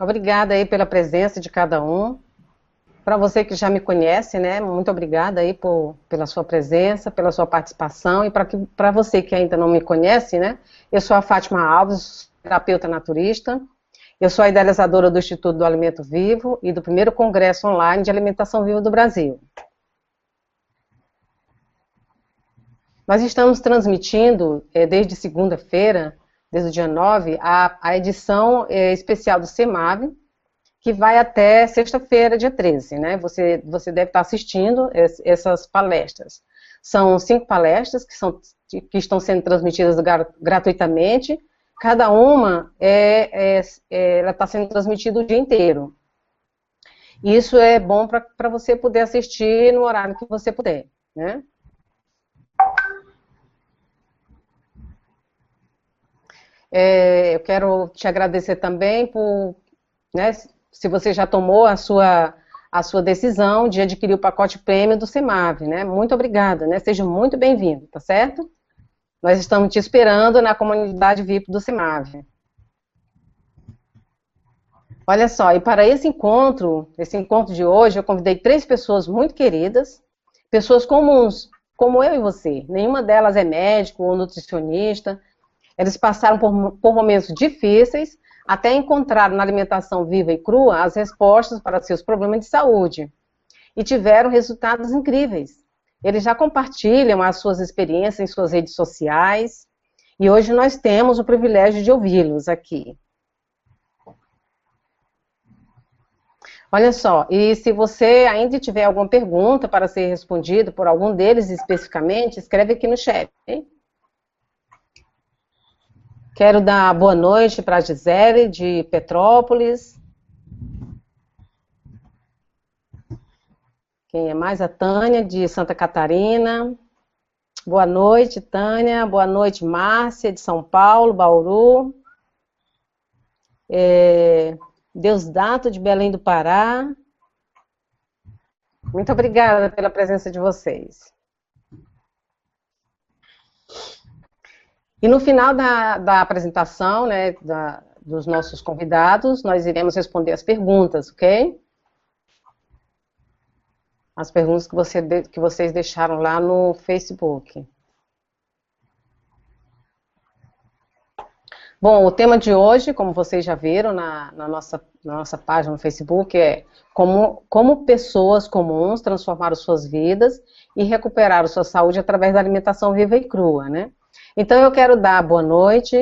Obrigada aí pela presença de cada um. Para você que já me conhece, né, muito obrigada aí pela sua presença, pela sua participação. E para você que ainda não me conhece, né, eu sou a Fátima Alves, terapeuta naturista. Eu sou a idealizadora do Instituto do Alimento Vivo e do primeiro Congresso Online de Alimentação Viva do Brasil. Nós estamos transmitindo, desde segunda-feira, desde o dia 9, a edição especial do CEMAV, que vai até sexta-feira, dia 13, né? Você deve estar assistindo essas palestras. São 5 palestras que estão sendo transmitidas gratuitamente. Cada uma ela está sendo transmitida o dia inteiro. Isso é bom para você poder assistir no horário que você puder, né? Eu quero te agradecer também por, né, se você já tomou a sua decisão de adquirir o pacote prêmio do CEMAV, né? Muito obrigada, né? Seja muito bem-vindo, tá certo? Nós estamos te esperando na comunidade VIP do CEMAV. Olha só, e para esse encontro de hoje, eu convidei 3 pessoas muito queridas, pessoas comuns, como eu e você. Nenhuma delas é médico ou nutricionista. Eles passaram por momentos difíceis, até encontrar na alimentação viva e crua as respostas para seus problemas de saúde. E tiveram resultados incríveis. Eles já compartilham as suas experiências em suas redes sociais. E hoje nós temos o privilégio de ouvi-los aqui. Olha só, e se você ainda tiver alguma pergunta para ser respondida por algum deles especificamente, escreve aqui no chat, hein? Quero dar boa noite para a Gisele, de Petrópolis. Quem é mais? A Tânia, de Santa Catarina. Boa noite, Tânia. Boa noite, Márcia, de São Paulo, Bauru. Deusdato, de Belém do Pará. Muito obrigada pela presença de vocês. E no final da apresentação, né, dos nossos convidados, nós iremos responder as perguntas, ok? As perguntas que vocês deixaram lá no Facebook. Bom, o tema de hoje, como vocês já viram na nossa página no Facebook, é como pessoas comuns transformaram suas vidas e recuperaram sua saúde através da alimentação viva e crua, né? Então, eu quero dar boa noite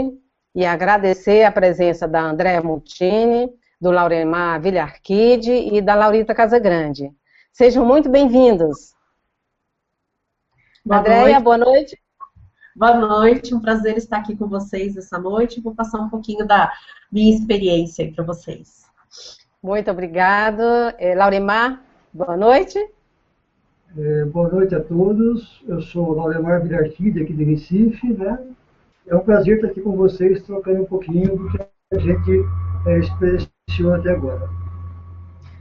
e agradecer a presença da Andréa Multini, do Lauremar Villarquide e da Laurita Casagrande. Sejam muito bem-vindos. Andréa, boa noite. Boa noite, um prazer estar aqui com vocês essa noite. Vou passar um pouquinho da minha experiência para vocês. Muito obrigada. Lauremar, boa noite. Boa noite a todos, eu sou o Lauremar Villarquide, aqui de Recife, né? É um prazer estar aqui com vocês, trocando um pouquinho do que a gente experienciou até agora.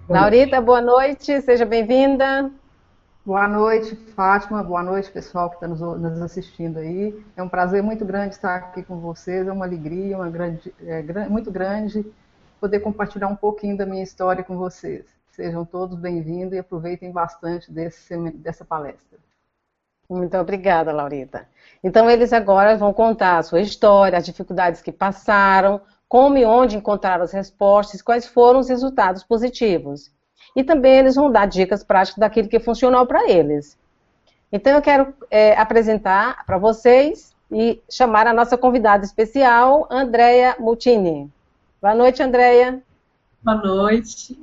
Laurita, boa noite, seja bem-vinda. Boa noite, Fátima, boa noite, pessoal que está nos assistindo aí. É um prazer muito grande estar aqui com vocês, é uma alegria muito grande poder compartilhar um pouquinho da minha história com vocês. Sejam todos bem-vindos e aproveitem bastante dessa palestra. Muito obrigada, Laurita. Então, eles agora vão contar a sua história, as dificuldades que passaram, como e onde encontraram as respostas, quais foram os resultados positivos. E também eles vão dar dicas práticas daquilo que funcionou para eles. Então, eu quero apresentar para vocês e chamar a nossa convidada especial, Andréa Multini. Boa noite, Andréa. Boa noite.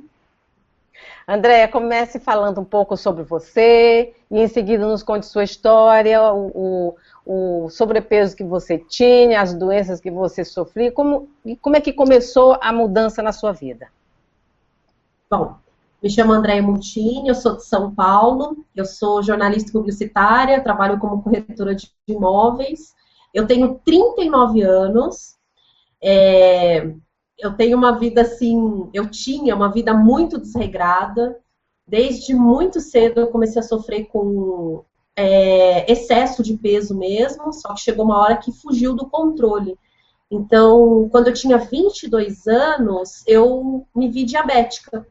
Andréa, comece falando um pouco sobre você e em seguida nos conte sua história, o sobrepeso que você tinha, as doenças que você sofria, como é que começou a mudança na sua vida? Bom, me chamo Andréa Multini, eu sou de São Paulo, eu sou jornalista publicitária, trabalho como corretora de imóveis, eu tenho 39 anos, eu tenho uma vida assim, eu tinha uma vida muito desregrada, desde muito cedo eu comecei a sofrer com excesso de peso mesmo, só que chegou uma hora que fugiu do controle. Então, quando eu tinha 22 anos, eu me vi diabética.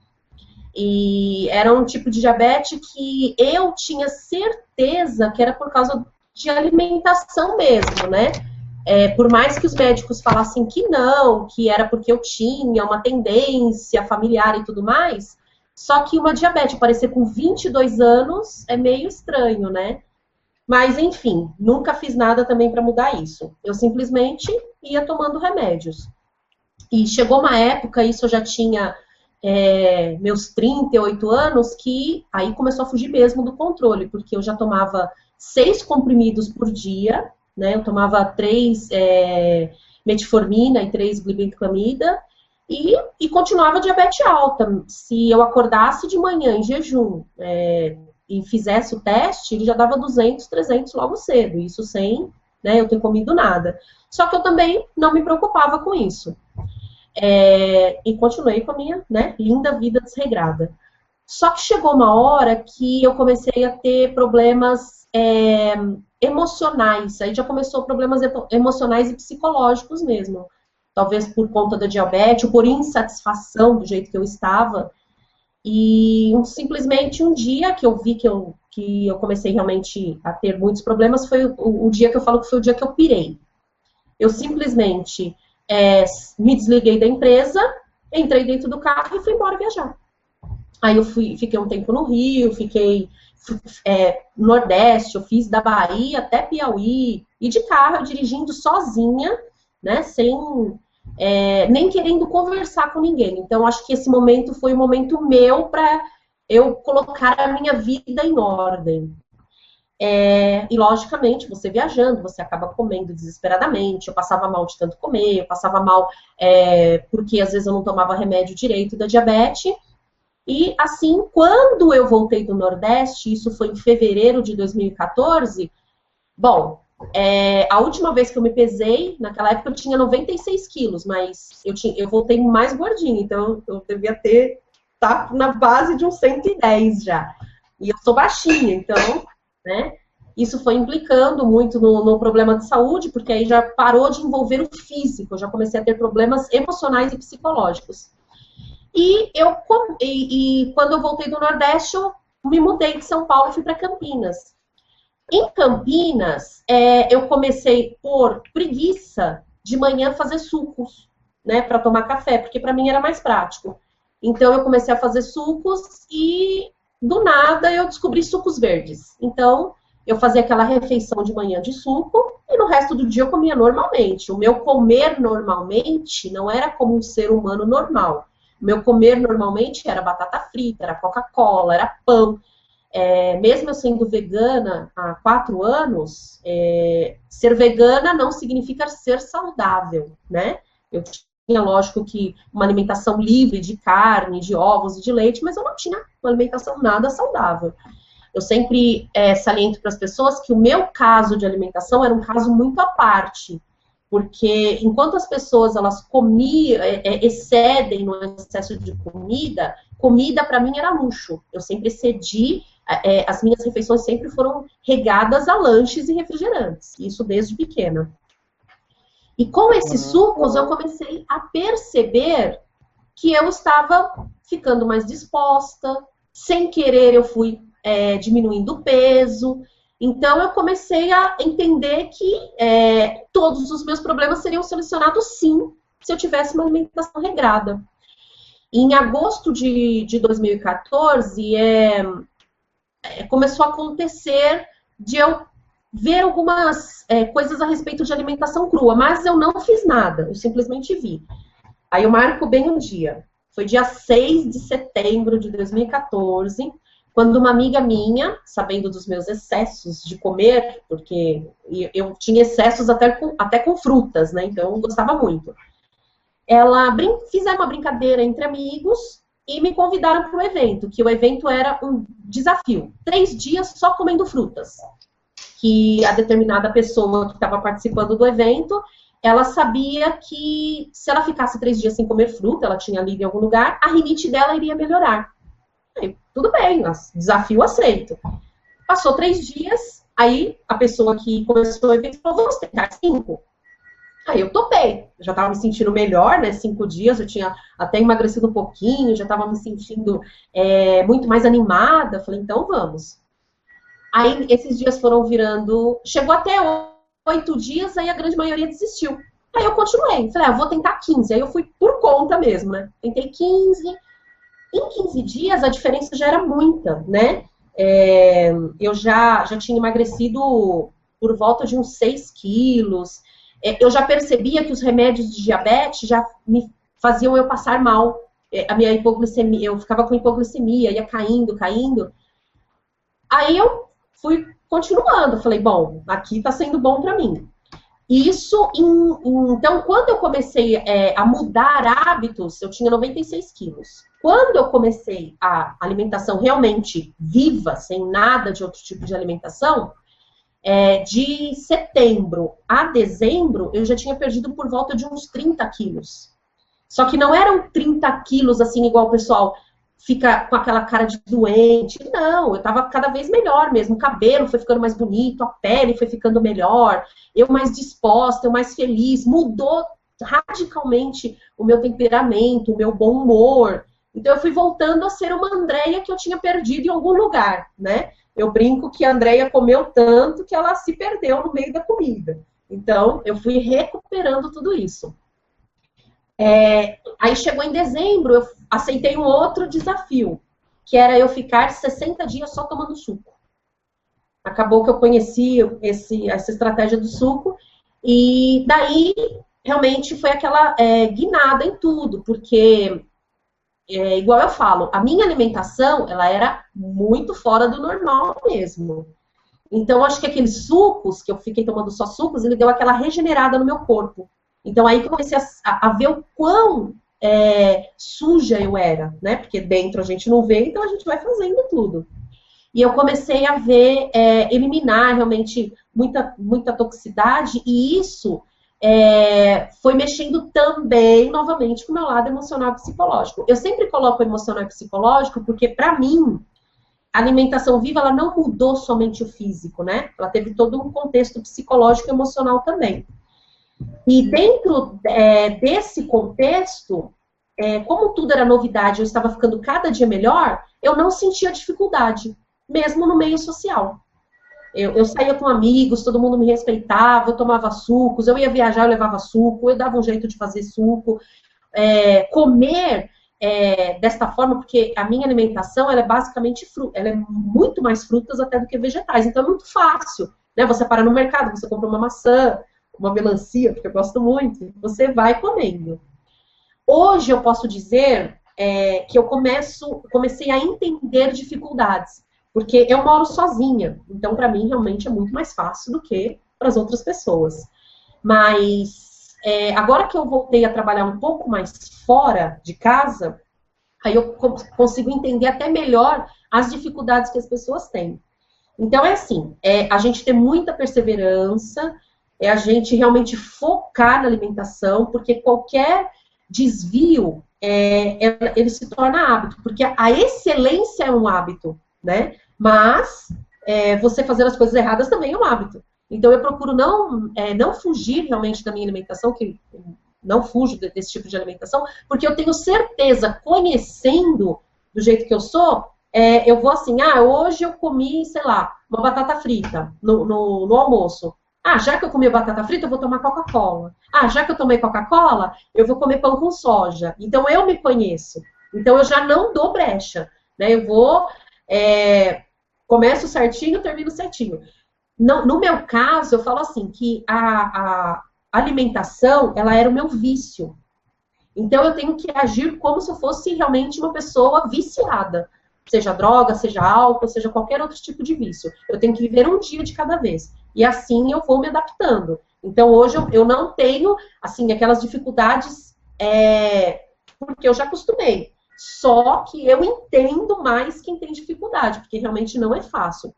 E era um tipo de diabetes que eu tinha certeza que era por causa de alimentação mesmo, né? Por mais que os médicos falassem que não, que era porque eu tinha uma tendência familiar e tudo mais, só que uma diabetes aparecer com 22 anos é meio estranho, né? Mas, enfim, nunca fiz nada também para mudar isso. Eu simplesmente ia tomando remédios. E chegou uma época, isso eu já tinha meus 38 anos, que aí começou a fugir mesmo do controle, porque eu já tomava 6 comprimidos por dia, né? Eu tomava 3 metformina e 3 glibenclamida, e continuava diabetes alta. Se eu acordasse de manhã em jejum e fizesse o teste, ele já dava 200, 300 logo cedo, isso sem, né, eu ter comido nada. Só que eu também não me preocupava com isso. E continuei com a minha, né, linda vida desregrada. Só que chegou uma hora que eu comecei a ter problemas emocionais. Aí já começou problemas emocionais e psicológicos mesmo. Talvez por conta da diabetes, ou por insatisfação do jeito que eu estava. E simplesmente um dia que eu vi que eu comecei realmente a ter muitos problemas foi o dia que eu falo que foi o dia que eu pirei. Eu simplesmente me desliguei da empresa, entrei dentro do carro e fui embora viajar. Aí eu fiquei um tempo no Rio, fiquei no Nordeste, eu fiz da Bahia até Piauí, e de carro, dirigindo sozinha, né, sem nem querendo conversar com ninguém. Então, acho que esse momento foi um momento meu para eu colocar a minha vida em ordem. E, logicamente, você viajando, você acaba comendo desesperadamente. Eu passava mal de tanto comer, eu passava mal porque, às vezes, eu não tomava remédio direito da diabetes. E, assim, quando eu voltei do Nordeste, isso foi em fevereiro de 2014, bom, a última vez que eu me pesei, naquela época eu tinha 96 quilos, mas eu voltei mais gordinha, então eu devia tá na base de uns 110 já. E eu sou baixinha, então, né, isso foi implicando muito no problema de saúde, porque aí já parou de envolver o físico, eu já comecei a ter problemas emocionais e psicológicos. E quando eu voltei do Nordeste, eu me mudei de São Paulo e fui para Campinas. Em Campinas, eu comecei por preguiça de manhã fazer sucos, né, para tomar café, porque para mim era mais prático. Então eu comecei a fazer sucos e do nada eu descobri sucos verdes. Então eu fazia aquela refeição de manhã de suco e no resto do dia eu comia normalmente. O meu comer normalmente não era como um ser humano normal. O meu comer normalmente era batata frita, era Coca-Cola, era pão. Mesmo eu sendo vegana há 4 anos, ser vegana não significa ser saudável, né? Eu tinha, lógico, que uma alimentação livre de carne, de ovos e de leite, mas eu não tinha uma alimentação nada saudável. Eu sempre saliento para as pessoas que o meu caso de alimentação era um caso muito à parte, porque enquanto as pessoas elas comiam, excedem no excesso de comida, comida para mim era luxo. Eu sempre excedi. As minhas refeições sempre foram regadas a lanches e refrigerantes, isso desde pequena. E com esses sucos eu comecei a perceber que eu estava ficando mais disposta, sem querer eu fui diminuindo o peso, então eu comecei a entender que todos os meus problemas seriam solucionados sim, se eu tivesse uma alimentação regrada. E em agosto de 2014, começou a acontecer de eu ver algumas coisas a respeito de alimentação crua, mas eu não fiz nada, eu simplesmente vi. Aí eu marco bem um dia, foi dia 6 de setembro de 2014, quando uma amiga minha, sabendo dos meus excessos de comer, porque eu tinha excessos até com frutas, né, então eu gostava muito. Fizeram uma brincadeira entre amigos, e me convidaram para o evento, que o evento era um desafio. 3 dias só comendo frutas. Que a determinada pessoa que estava participando do evento, ela sabia que se ela ficasse 3 dias sem comer fruta, ela tinha lido em algum lugar, a rinite dela iria melhorar. Aí, tudo bem, desafio aceito. Passou 3 dias, aí a pessoa que começou o evento falou, vamos tentar 5. Aí eu topei, já estava me sentindo melhor, né? 5 dias, eu tinha até emagrecido um pouquinho, já estava me sentindo muito mais animada. Falei, então vamos. Aí esses dias foram virando, chegou até 8 dias, aí a grande maioria desistiu. Aí eu continuei, falei, vou tentar 15. Aí eu fui por conta mesmo, né? Tentei 15. Em 15 dias a diferença já era muita, né? Eu já tinha emagrecido por volta de uns 6 quilos. Eu já percebia que os remédios de diabetes já me faziam eu passar mal. A minha hipoglicemia, eu ficava com hipoglicemia, ia caindo. Aí eu fui continuando, falei, bom, aqui tá sendo bom pra mim. Isso, então, quando eu comecei a mudar hábitos, eu tinha 96 quilos. Quando eu comecei a alimentação realmente viva, sem nada de outro tipo de alimentação, de setembro a dezembro, eu já tinha perdido por volta de uns 30 quilos. Só que não eram 30 quilos, assim, igual o pessoal fica com aquela cara de doente. Não, eu tava cada vez melhor mesmo. O cabelo foi ficando mais bonito, a pele foi ficando melhor, eu mais disposta, eu mais feliz. Mudou radicalmente o meu temperamento, o meu bom humor. Então eu fui voltando a ser uma Andréia que eu tinha perdido em algum lugar, né? Eu brinco que a Andréia comeu tanto que ela se perdeu no meio da comida. Então, eu fui recuperando tudo isso. Aí chegou em dezembro, eu aceitei um outro desafio, que era eu ficar 60 dias só tomando suco. Acabou que eu conheci essa estratégia do suco, e daí, realmente, foi aquela guinada em tudo, porque... igual eu falo, a minha alimentação, ela era muito fora do normal mesmo. Então, acho que aqueles sucos, que eu fiquei tomando só sucos, ele deu aquela regenerada no meu corpo. Então, aí comecei a ver o quão suja eu era, né? Porque dentro a gente não vê, então a gente vai fazendo tudo. E eu comecei a ver, eliminar realmente muita toxicidade, e isso... foi mexendo também, novamente, com o meu lado emocional e psicológico. Eu sempre coloco emocional e psicológico porque, para mim, a alimentação viva, ela não mudou somente o físico, né? Ela teve todo um contexto psicológico e emocional também. E dentro desse contexto, como tudo era novidade, eu estava ficando cada dia melhor, eu não sentia dificuldade, mesmo no meio social. Eu saía com amigos, todo mundo me respeitava, eu tomava sucos, eu ia viajar, eu levava suco, eu dava um jeito de fazer suco. Comer desta forma, porque a minha alimentação, ela é basicamente fruta, ela é muito mais frutas até do que vegetais, então é muito fácil, né? Você para no mercado, você compra uma maçã, uma melancia, porque eu gosto muito, você vai comendo. Hoje eu posso dizer que eu comecei a entender dificuldades. Porque eu moro sozinha, então para mim realmente é muito mais fácil do que para as outras pessoas. Mas agora que eu voltei a trabalhar um pouco mais fora de casa, aí eu consigo entender até melhor as dificuldades que as pessoas têm. Então é assim, a gente ter muita perseverança, a gente realmente focar na alimentação, porque qualquer desvio, ele se torna hábito, porque a excelência é um hábito, né? Mas você fazer as coisas erradas também é um hábito. Então eu procuro não fugir realmente da minha alimentação, que não fujo desse tipo de alimentação, porque eu tenho certeza, conhecendo do jeito que eu sou, eu vou assim, hoje eu comi, sei lá, uma batata frita no almoço. Já que eu comi batata frita, eu vou tomar Coca-Cola. Já que eu tomei Coca-Cola, eu vou comer pão com soja. Então eu me conheço. Então eu já não dou brecha, né? Eu vou... começo certinho, termino certinho. No meu caso, eu falo assim, que a alimentação, ela era o meu vício. Então, eu tenho que agir como se eu fosse realmente uma pessoa viciada. Seja droga, seja álcool, seja qualquer outro tipo de vício. Eu tenho que viver um dia de cada vez. E assim eu vou me adaptando. Então, hoje eu não tenho, assim, aquelas dificuldades, porque eu já acostumei. Só que eu entendo mais quem tem dificuldade, porque realmente não é fácil.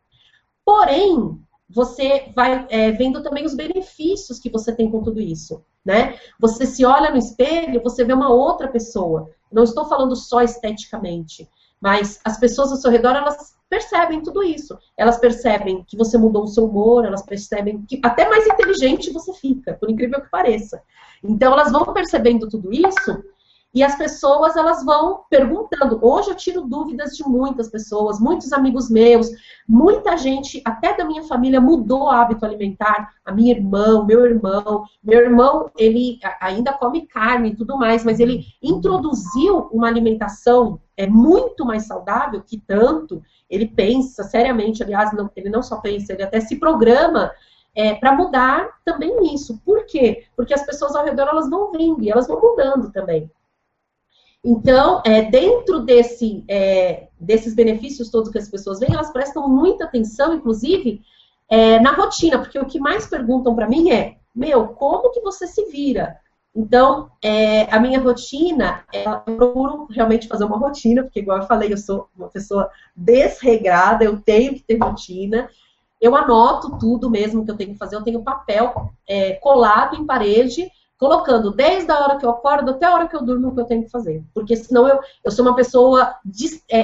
Porém, você vai vendo também os benefícios que você tem com tudo isso, né? Você se olha no espelho, você vê uma outra pessoa. Não estou falando só esteticamente, mas as pessoas ao seu redor, elas percebem tudo isso. Elas percebem que você mudou o seu humor, elas percebem que até mais inteligente você fica, por incrível que pareça. Então, elas vão percebendo tudo isso e as pessoas, elas vão perguntando. Hoje eu tiro dúvidas de muitas pessoas, muitos amigos meus, muita gente, até da minha família, mudou o hábito alimentar. A minha irmã, meu irmão, ele ainda come carne e tudo mais, mas ele introduziu uma alimentação muito mais saudável, que tanto ele pensa seriamente, aliás, ele não só pensa, ele até se programa para mudar também isso. Por quê? Porque as pessoas ao redor, elas vão vendo e elas vão mudando também. Então, dentro desses benefícios todos que as pessoas veem, elas prestam muita atenção, inclusive, na rotina, porque o que mais perguntam para mim é, como que você se vira? Então, a minha rotina, eu procuro realmente fazer uma rotina, porque, igual eu falei, eu sou uma pessoa desregrada, eu tenho que ter rotina. Eu anoto tudo mesmo que eu tenho que fazer, eu tenho papel colado em parede, colocando desde a hora que eu acordo até a hora que eu durmo o que eu tenho que fazer. Porque senão eu sou uma pessoa,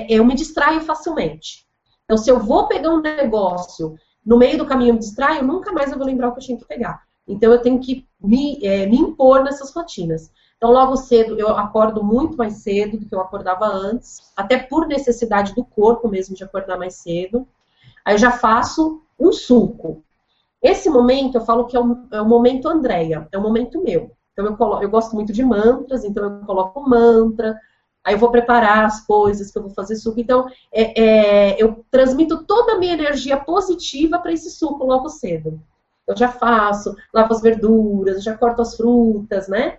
eu me distraio facilmente. Então, se eu vou pegar um negócio, no meio do caminho eu me distraio, nunca mais eu vou lembrar o que eu tinha que pegar. Então, eu tenho que me impor nessas rotinas. Então, logo cedo, eu acordo muito mais cedo do que eu acordava antes, até por necessidade do corpo mesmo de acordar mais cedo. Aí eu já faço um suco. Esse momento, eu falo que é o momento Andréia, é o momento meu. Então, eu gosto muito de mantras, então eu coloco um mantra, aí eu vou preparar as coisas que eu vou fazer suco. Então, eu transmito toda a minha energia positiva para esse suco logo cedo. Eu já faço, lavo as verduras, já corto as frutas, né?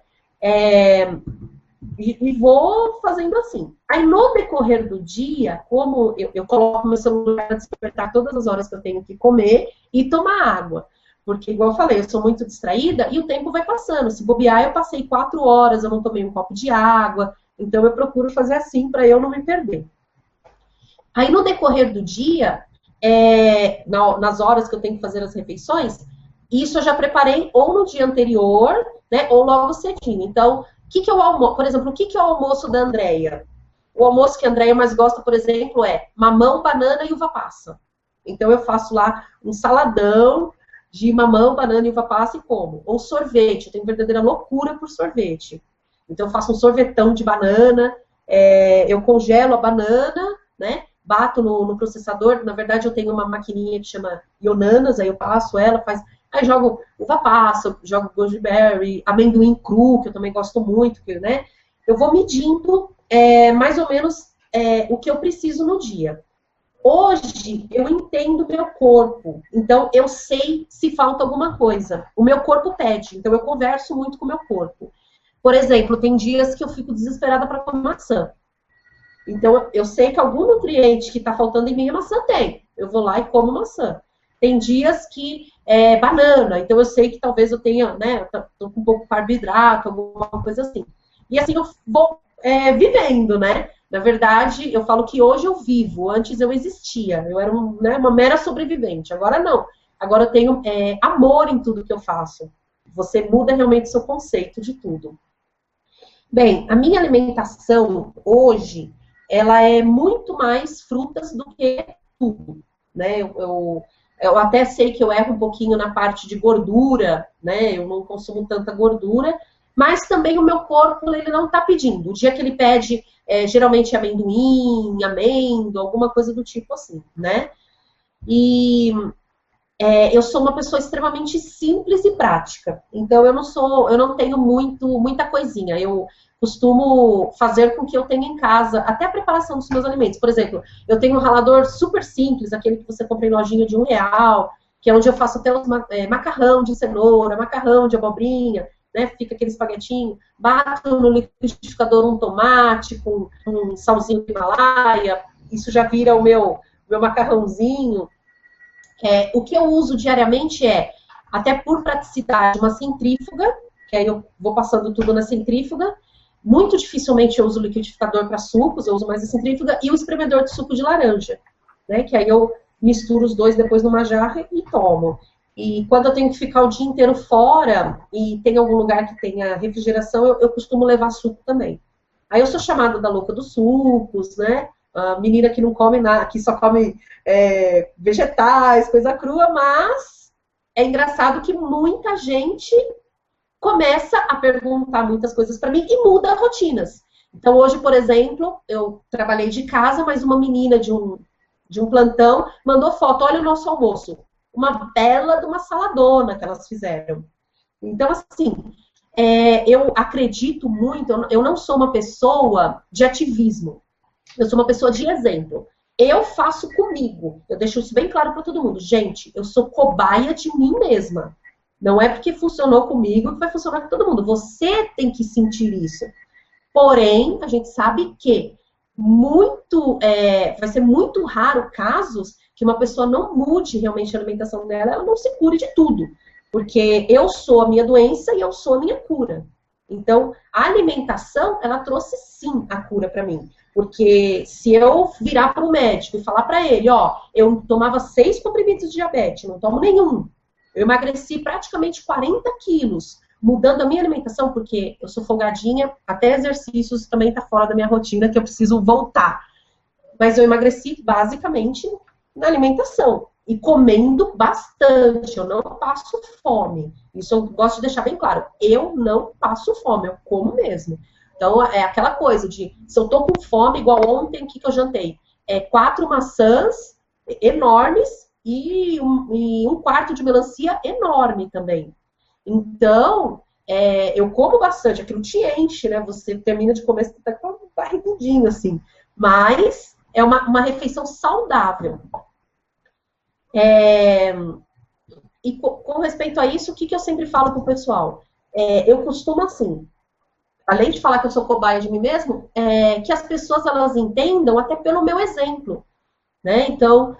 E vou fazendo assim. Aí, no decorrer do dia, como eu coloco meu celular para despertar todas as horas que eu tenho que comer e tomar água. Porque, igual eu falei, eu sou muito distraída e o tempo vai passando. Se bobear, eu passei 4 horas, eu não tomei um copo de água. Então, eu procuro fazer assim para eu não me perder. Aí, no decorrer do dia, nas horas que eu tenho que fazer as refeições, isso eu já preparei ou no dia anterior, né, ou logo cedinho. Então, por exemplo, o que é o almoço da Andréia? O almoço que a Andréia mais gosta, por exemplo, é mamão, banana e uva passa. Então, eu faço lá um saladão de mamão, banana e uva passa e como. Ou sorvete, eu tenho verdadeira loucura por sorvete. Então, eu faço um sorvetão de banana, eu congelo a banana, né? Bato no processador. Na verdade, eu tenho uma maquininha que chama Yonanas, aí eu passo ela, aí jogo uva passa, jogo goji berry, amendoim cru, que eu também gosto muito, né? Eu vou medindo mais ou menos o que eu preciso no dia. Hoje, eu entendo meu corpo, então eu sei se falta alguma coisa. O meu corpo pede, então eu converso muito com o meu corpo. Por exemplo, tem dias que eu fico desesperada para comer maçã. Então, eu sei que algum nutriente que está faltando em mim, a maçã tem. Eu vou lá e como maçã. Tem dias que banana, então eu sei que talvez eu tenha, né, tô com um pouco de carboidrato, alguma coisa assim. E assim eu vou vivendo, né? Na verdade, eu falo que hoje eu vivo, antes eu existia, eu era uma mera sobrevivente, agora não. Agora eu tenho amor em tudo que eu faço. Você muda realmente o seu conceito de tudo. Bem, a minha alimentação hoje, ela é muito mais frutas do que tudo, né? Eu até sei que eu erro um pouquinho na parte de gordura, né? Eu não consumo tanta gordura, mas também o meu corpo, ele não está pedindo. O dia que ele pede, geralmente amendoim, amêndoa, alguma coisa do tipo assim, né? E eu sou uma pessoa extremamente simples e prática. Então, eu não tenho muita coisinha. Eu costumo fazer com o que eu tenho em casa, até a preparação dos meus alimentos. Por exemplo, eu tenho um ralador super simples, aquele que você compra em lojinha de R$1, que é onde eu faço até os macarrão de cenoura, macarrão de abobrinha, né? Fica aquele espaguetinho, bato no liquidificador um tomate com um salzinho de Himalaia, isso já vira o meu macarrãozinho. O que eu uso diariamente até por praticidade, uma centrífuga, que aí eu vou passando tudo na centrífuga. Muito dificilmente eu uso liquidificador para sucos, eu uso mais a centrífuga, e o espremedor de suco de laranja, né? Que aí eu misturo os dois depois numa jarra e tomo. E quando eu tenho que ficar o dia inteiro fora e tem algum lugar que tenha refrigeração, eu costumo levar suco também. Aí eu sou chamada da louca dos sucos, né? a menina que não come nada, que só come vegetais, coisa crua, mas é engraçado que muita gente começa a perguntar muitas coisas para mim e muda rotinas. Então, hoje, por exemplo, eu trabalhei de casa, mas uma menina de um plantão mandou foto, olha o nosso almoço. Uma bela de uma saladona que elas fizeram. Então, assim, eu acredito muito, eu não sou uma pessoa de ativismo, eu sou uma pessoa de exemplo. Eu faço comigo, eu deixo isso bem claro para todo mundo. Gente, eu sou cobaia de mim mesma. Não é porque funcionou comigo que vai funcionar com todo mundo. Você tem que sentir isso. Porém, a gente sabe que vai ser muito raro casos que uma pessoa não mude realmente a alimentação dela, ela não se cure de tudo. Porque eu sou a minha doença e eu sou a minha cura. Então, a alimentação, ela trouxe sim a cura para mim. Porque se eu virar para o médico e falar para ele, ó, eu tomava 6 comprimidos de diabetes, não tomo nenhum. Eu emagreci praticamente 40 quilos, mudando a minha alimentação, porque eu sou folgadinha, até exercícios também tá fora da minha rotina, que eu preciso voltar. Mas eu emagreci basicamente na alimentação. E comendo bastante, eu não passo fome. Isso eu gosto de deixar bem claro. Eu não passo fome, eu como mesmo. Então, é aquela coisa de, se eu tô com fome, igual ontem, o que eu jantei? 4 maçãs enormes e um quarto de melancia enorme também. Então, eu como bastante, aquilo te enche, né? Você termina de comer, você tá com um barrigudinho, assim. Mas é uma refeição saudável. E com respeito a isso, o que eu sempre falo pro pessoal? Eu costumo, assim, além de falar que eu sou cobaia de mim mesmo, que as pessoas, elas entendam até pelo meu exemplo, né? Então,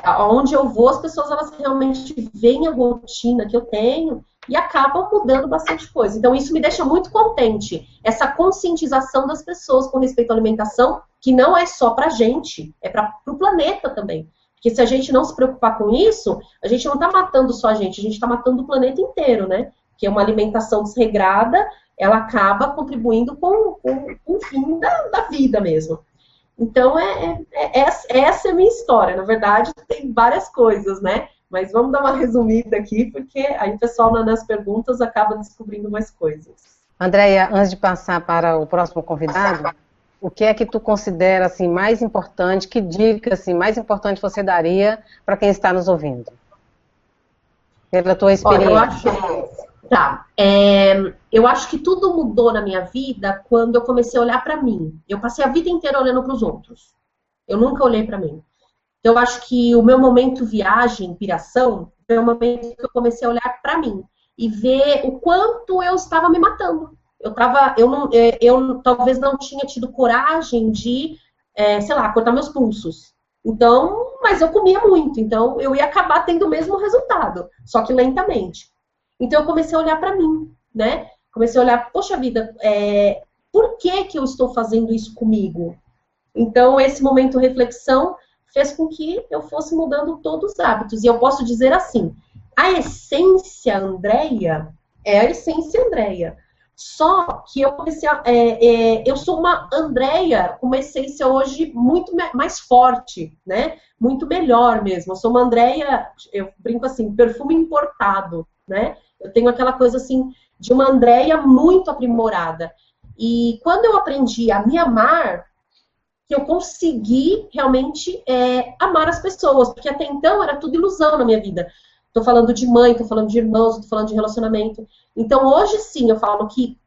aonde eu vou, as pessoas, elas realmente veem a rotina que eu tenho e acabam mudando bastante coisa. Então, isso me deixa muito contente, essa conscientização das pessoas com respeito à alimentação, que não é só pra gente, é para o planeta também. Porque se a gente não se preocupar com isso, a gente não está matando só a gente está matando o planeta inteiro, né? Que é uma alimentação desregrada, ela acaba contribuindo com o fim da vida mesmo. Então, essa é a minha história. Na verdade, tem várias coisas, né? Mas vamos dar uma resumida aqui, porque aí o pessoal nas perguntas acaba descobrindo mais coisas. Andréia, antes de passar para o próximo convidado, o que é que tu considera assim, mais importante, que dica assim, mais importante você daria para quem está nos ouvindo? Pela tua experiência. Eu acho que tudo mudou na minha vida quando eu comecei a olhar para mim. Eu passei a vida inteira olhando para os outros. Eu nunca olhei para mim. Então, eu acho que o meu momento viagem, piração, foi o momento que eu comecei a olhar para mim e ver o quanto eu estava me matando. Eu talvez não tinha tido coragem de, sei lá, cortar meus pulsos. Então, mas eu comia muito, então eu ia acabar tendo o mesmo resultado, só que lentamente. Então eu comecei a olhar para mim, né? Comecei a olhar, poxa vida, por que eu estou fazendo isso comigo? Então esse momento de reflexão fez com que eu fosse mudando todos os hábitos. E eu posso dizer assim, a essência Andréia é a essência Andréia. Só que eu comecei eu sou uma Andréia com uma essência hoje muito mais forte, né? Muito melhor mesmo. Eu sou uma Andréia, eu brinco assim, perfume importado, né? Eu tenho aquela coisa assim, de uma Andréia muito aprimorada. E quando eu aprendi a me amar, que eu consegui realmente amar as pessoas, porque até então era tudo ilusão na minha vida. Tô falando de mãe, tô falando de irmãos, tô falando de relacionamento. Então, hoje sim, eu falo que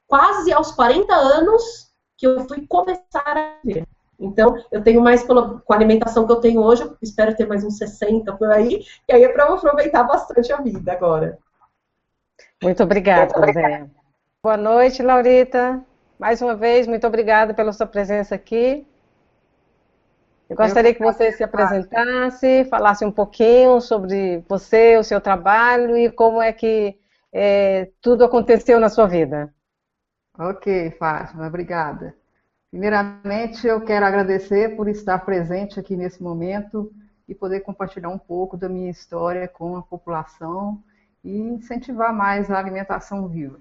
quase aos 40 anos que eu fui começar a ver. Então, eu tenho mais, com a alimentação que eu tenho hoje, eu espero ter mais uns 60 por aí, e aí é para eu aproveitar bastante a vida agora. Muito obrigada, Andréia. Boa noite, Laurita. Mais uma vez, muito obrigada pela sua presença aqui. Eu gostaria que você se apresentasse, falasse um pouquinho sobre você, o seu trabalho e como é que tudo aconteceu na sua vida. Ok, Fátima, obrigada. Primeiramente, eu quero agradecer por estar presente aqui nesse momento e poder compartilhar um pouco da minha história com a população e incentivar mais a alimentação viva.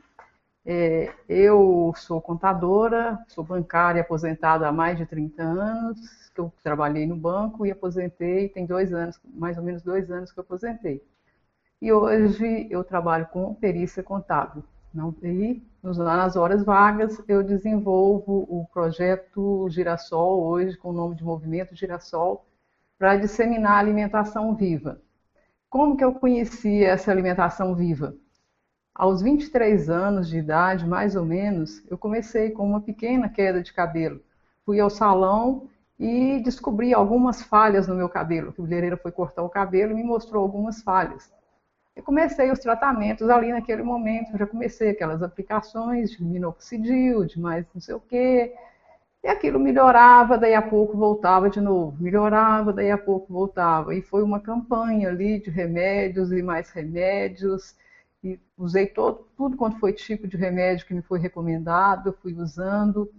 Eu sou contadora, sou bancária aposentada há mais de 30 anos, que eu trabalhei no banco e aposentei, tem 2 anos, mais ou menos 2 anos que eu aposentei. E hoje eu trabalho com perícia contábil. E nas horas vagas eu desenvolvo o projeto Girassol, hoje com o nome de Movimento Girassol, para disseminar a alimentação viva. Como que eu conheci essa alimentação viva? Aos 23 anos de idade, mais ou menos, eu comecei com uma pequena queda de cabelo. Fui ao salão e descobri algumas falhas no meu cabelo. A cabeleireira foi cortar o cabelo e me mostrou algumas falhas. Eu comecei os tratamentos ali naquele momento, já comecei aquelas aplicações de minoxidil, de mais não sei o quê, e aquilo melhorava, daí a pouco voltava de novo, melhorava, daí a pouco voltava. E foi uma campanha ali de remédios e mais remédios, e usei tudo quanto foi tipo de remédio que me foi recomendado, eu fui usando,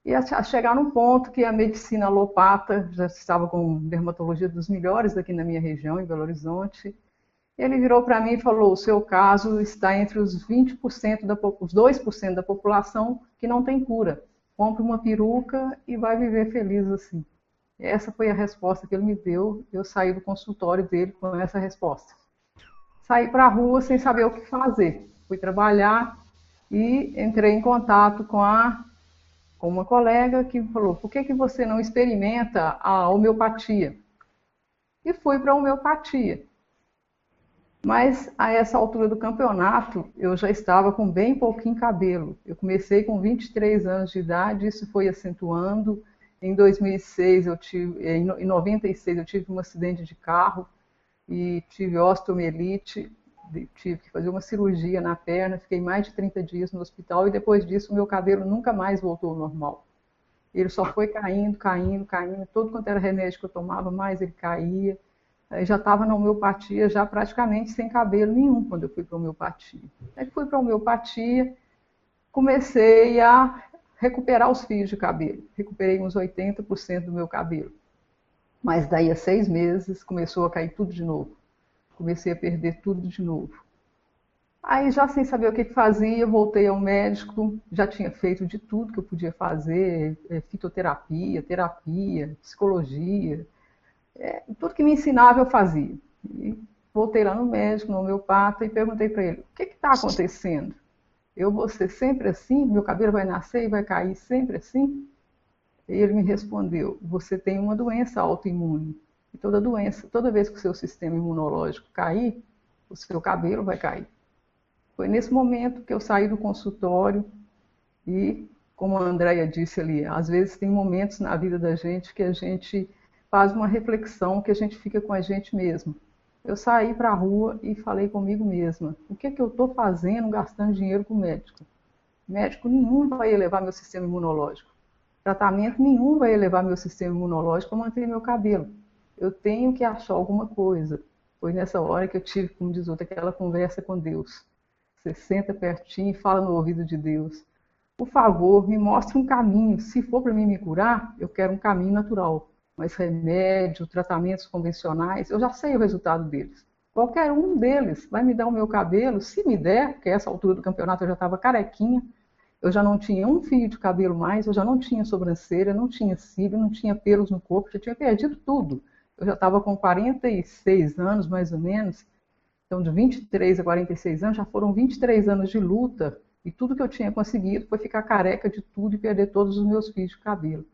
e a chegar num ponto que a medicina alopata, já estava com dermatologia dos melhores aqui na minha região, em Belo Horizonte. Ele virou para mim e falou: o seu caso está entre os 20% os 2% da população que não tem cura. Compre uma peruca e vai viver feliz assim. Essa foi a resposta que ele me deu. Eu saí do consultório dele com essa resposta. Saí para a rua sem saber o que fazer. Fui trabalhar e entrei em contato com uma colega que falou: por que você não experimenta a homeopatia? E fui para a homeopatia. Mas a essa altura do campeonato, eu já estava com bem pouquinho cabelo. Eu comecei com 23 anos de idade, isso foi acentuando. Em 2006, em 96, eu tive um acidente de carro e tive osteomielite, tive que fazer uma cirurgia na perna, fiquei mais de 30 dias no hospital e depois disso o meu cabelo nunca mais voltou ao normal. Ele só foi caindo, caindo, caindo, todo quanto era remédio que eu tomava, mais ele caía. Eu já estava na homeopatia, já praticamente sem cabelo nenhum quando eu fui para a homeopatia. Aí fui para a homeopatia, comecei a recuperar os fios de cabelo. Recuperei uns 80% do meu cabelo. Mas daí a 6 meses começou a cair tudo de novo. Comecei a perder tudo de novo. Aí já sem saber o que fazia, voltei ao médico, já tinha feito de tudo que eu podia fazer, fitoterapia, terapia, psicologia, tudo que me ensinava eu fazia. E voltei lá no médico, no homeopata, e perguntei para ele: o que está acontecendo? Eu vou ser sempre assim? Meu cabelo vai nascer e vai cair sempre assim? E ele me respondeu: você tem uma doença autoimune. E toda vez que o seu sistema imunológico cair, o seu cabelo vai cair. Foi nesse momento que eu saí do consultório e, como a Andréia disse ali, às vezes tem momentos na vida da gente que a gente faz uma reflexão, que a gente fica com a gente mesmo. Eu saí para a rua e falei comigo mesma: o que eu estou fazendo gastando dinheiro com médico? Médico nenhum vai elevar meu sistema imunológico. Tratamento nenhum vai elevar meu sistema imunológico para manter meu cabelo. Eu tenho que achar alguma coisa. Foi nessa hora que eu tive, como diz outra, aquela conversa com Deus. Você senta pertinho e fala no ouvido de Deus: por favor, me mostre um caminho. Se for para mim me curar, eu quero um caminho natural. Mas remédio, tratamentos convencionais, eu já sei o resultado deles. Qualquer um deles vai me dar o meu cabelo, se me der, porque a essa altura do campeonato eu já estava carequinha, eu já não tinha um fio de cabelo mais, eu já não tinha sobrancelha, não tinha cílio, não tinha pelos no corpo, já tinha perdido tudo. Eu já estava com 46 anos, mais ou menos. Então, de 23 a 46 anos, já foram 23 anos de luta, e tudo que eu tinha conseguido foi ficar careca de tudo e perder todos os meus fios de cabelo.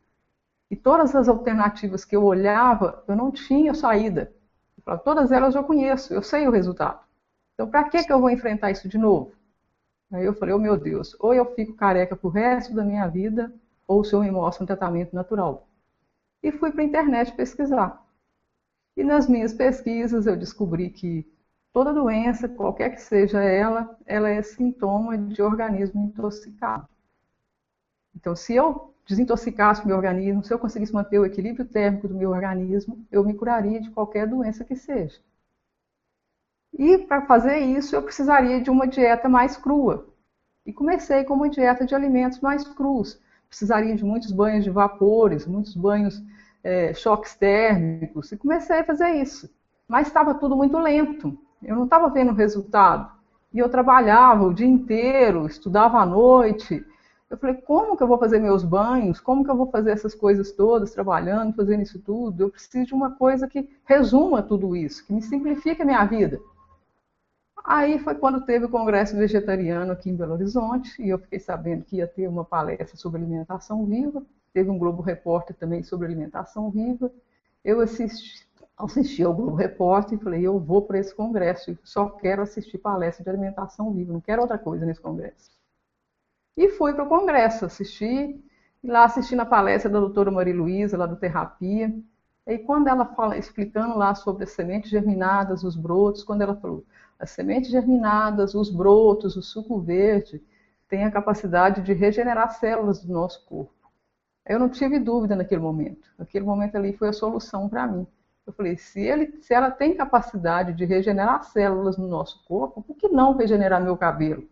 E todas as alternativas que eu olhava, eu não tinha saída. Eu falava: todas elas eu conheço, eu sei o resultado. Então, para que eu vou enfrentar isso de novo? Aí eu falei: oh meu Deus, ou eu fico careca pro resto da minha vida, ou o Senhor me mostra um tratamento natural. E fui para a internet pesquisar. E nas minhas pesquisas eu descobri que toda doença, qualquer que seja ela é sintoma de organismo intoxicado. Então, se eu desintoxicasse o meu organismo, se eu conseguisse manter o equilíbrio térmico do meu organismo, eu me curaria de qualquer doença que seja. E para fazer isso, eu precisaria de uma dieta mais crua. E comecei com uma dieta de alimentos mais crus. Precisaria de muitos banhos de vapores, muitos banhos, choques térmicos. E comecei a fazer isso. Mas estava tudo muito lento. Eu não estava vendo resultado. E eu trabalhava o dia inteiro, estudava à noite. Eu falei, como que eu vou fazer meus banhos? Como que eu vou fazer essas coisas todas, trabalhando, fazendo isso tudo? Eu preciso de uma coisa que resuma tudo isso, que me simplifique a minha vida. Aí foi quando teve o Congresso Vegetariano aqui em Belo Horizonte, e eu fiquei sabendo que ia ter uma palestra sobre alimentação viva. Teve um Globo Repórter também sobre alimentação viva. Eu assisti ao Globo Repórter e falei, eu vou para esse congresso, eu só quero assistir palestra de alimentação viva, não quero outra coisa nesse congresso. E fui para o congresso, assisti na palestra da doutora Maria Luísa, lá do Terapia. E quando ela fala, explicando lá sobre as sementes germinadas, os brotos, quando ela falou, as sementes germinadas, os brotos, o suco verde, têm a capacidade de regenerar células do nosso corpo. Eu não tive dúvida naquele momento. Aquele momento ali foi a solução para mim. Eu falei, se ela tem capacidade de regenerar células no nosso corpo, por que não regenerar meu cabelo?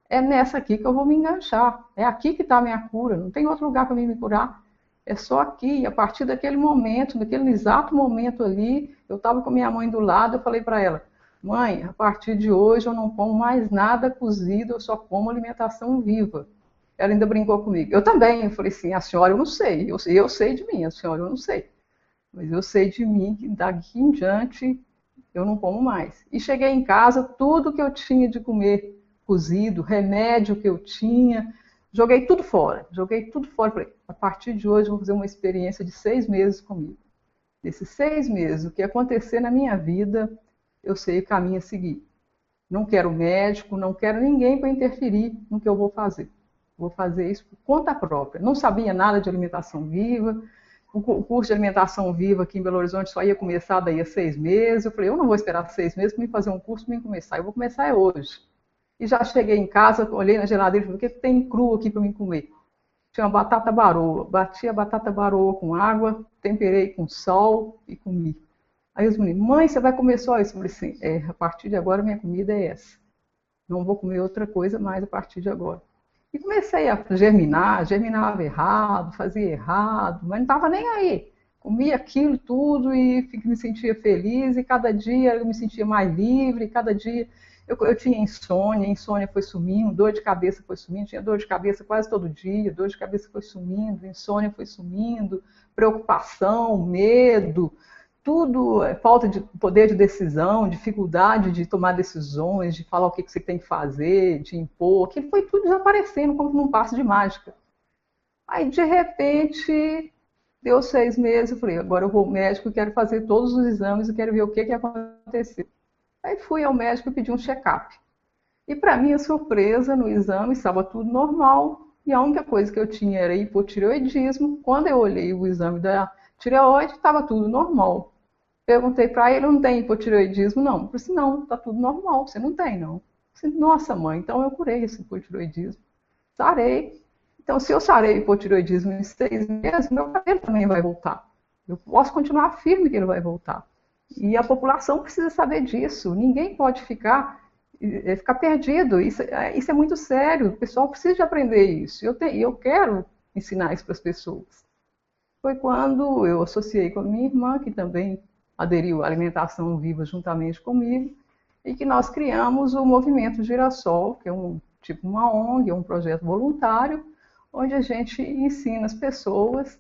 É nessa aqui que eu vou me enganchar. É aqui que está a minha cura. Não tem outro lugar para mim me curar. É só aqui. E a partir daquele momento, naquele exato momento ali, eu estava com minha mãe do lado, eu falei para ela, mãe, a partir de hoje eu não como mais nada cozido, eu só como alimentação viva. Ela ainda brincou comigo. Eu também. Eu falei assim, a senhora eu não sei. Eu sei de mim, a senhora eu não sei. Mas eu sei de mim que daqui em diante eu não como mais. E cheguei em casa, tudo que eu tinha de comer cozido, remédio que eu tinha, joguei tudo fora. Falei, a partir de hoje eu vou fazer uma experiência de 6 meses comigo. Nesses 6 meses, o que acontecer na minha vida, eu sei o caminho a seguir. Não quero médico, não quero ninguém para interferir no que eu vou fazer. Vou fazer isso por conta própria. Não sabia nada de alimentação viva. O curso de alimentação viva aqui em Belo Horizonte só ia começar daí a 6 meses. Eu falei, eu não vou esperar 6 meses para me fazer um curso para me começar. Eu vou começar hoje. E já cheguei em casa, olhei na geladeira e falei, o que tem cru aqui para mim comer? Tinha uma batata baroa. Bati a batata baroa com água, temperei com sal e comi. Aí os meninos, mãe, você vai comer só isso? Eu falei assim, a partir de agora minha comida é essa. Não vou comer outra coisa mais a partir de agora. E comecei a germinava errado, fazia errado, mas não estava nem aí. Comia aquilo tudo e me sentia feliz, e cada dia eu me sentia mais livre, cada dia eu tinha insônia, a insônia foi sumindo, dor de cabeça foi sumindo, tinha dor de cabeça quase todo dia, dor de cabeça foi sumindo, insônia foi sumindo, preocupação, medo, tudo, falta de poder de decisão, dificuldade de tomar decisões, de falar o que você tem que fazer, de impor, aquilo foi tudo desaparecendo como num passe de mágica. Aí, de repente, deu 6 meses, eu falei, agora eu vou ao médico, quero fazer todos os exames e quero ver o que aconteceu. Aí fui ao médico e pedi um check-up. E para minha surpresa, no exame estava tudo normal, e a única coisa que eu tinha era hipotireoidismo. Quando eu olhei o exame da tireoide, estava tudo normal. Perguntei para ele, não tem hipotireoidismo? Não. Eu falei assim, não, está tudo normal, você não tem, não. Eu falei, nossa, mãe, então eu curei esse hipotireoidismo. Sarei. Então, se eu sarei o hipotireoidismo em 6 meses, meu cabelo também vai voltar. Eu posso continuar firme que ele vai voltar. E a população precisa saber disso. Ninguém pode ficar perdido. Isso é muito sério. O pessoal precisa de aprender isso. Eu quero ensinar isso para as pessoas. Foi quando eu associei com a minha irmã, que também aderiu à alimentação viva juntamente comigo, e que nós criamos o Movimento Girassol, que é uma ONG, é um projeto voluntário, onde a gente ensina as pessoas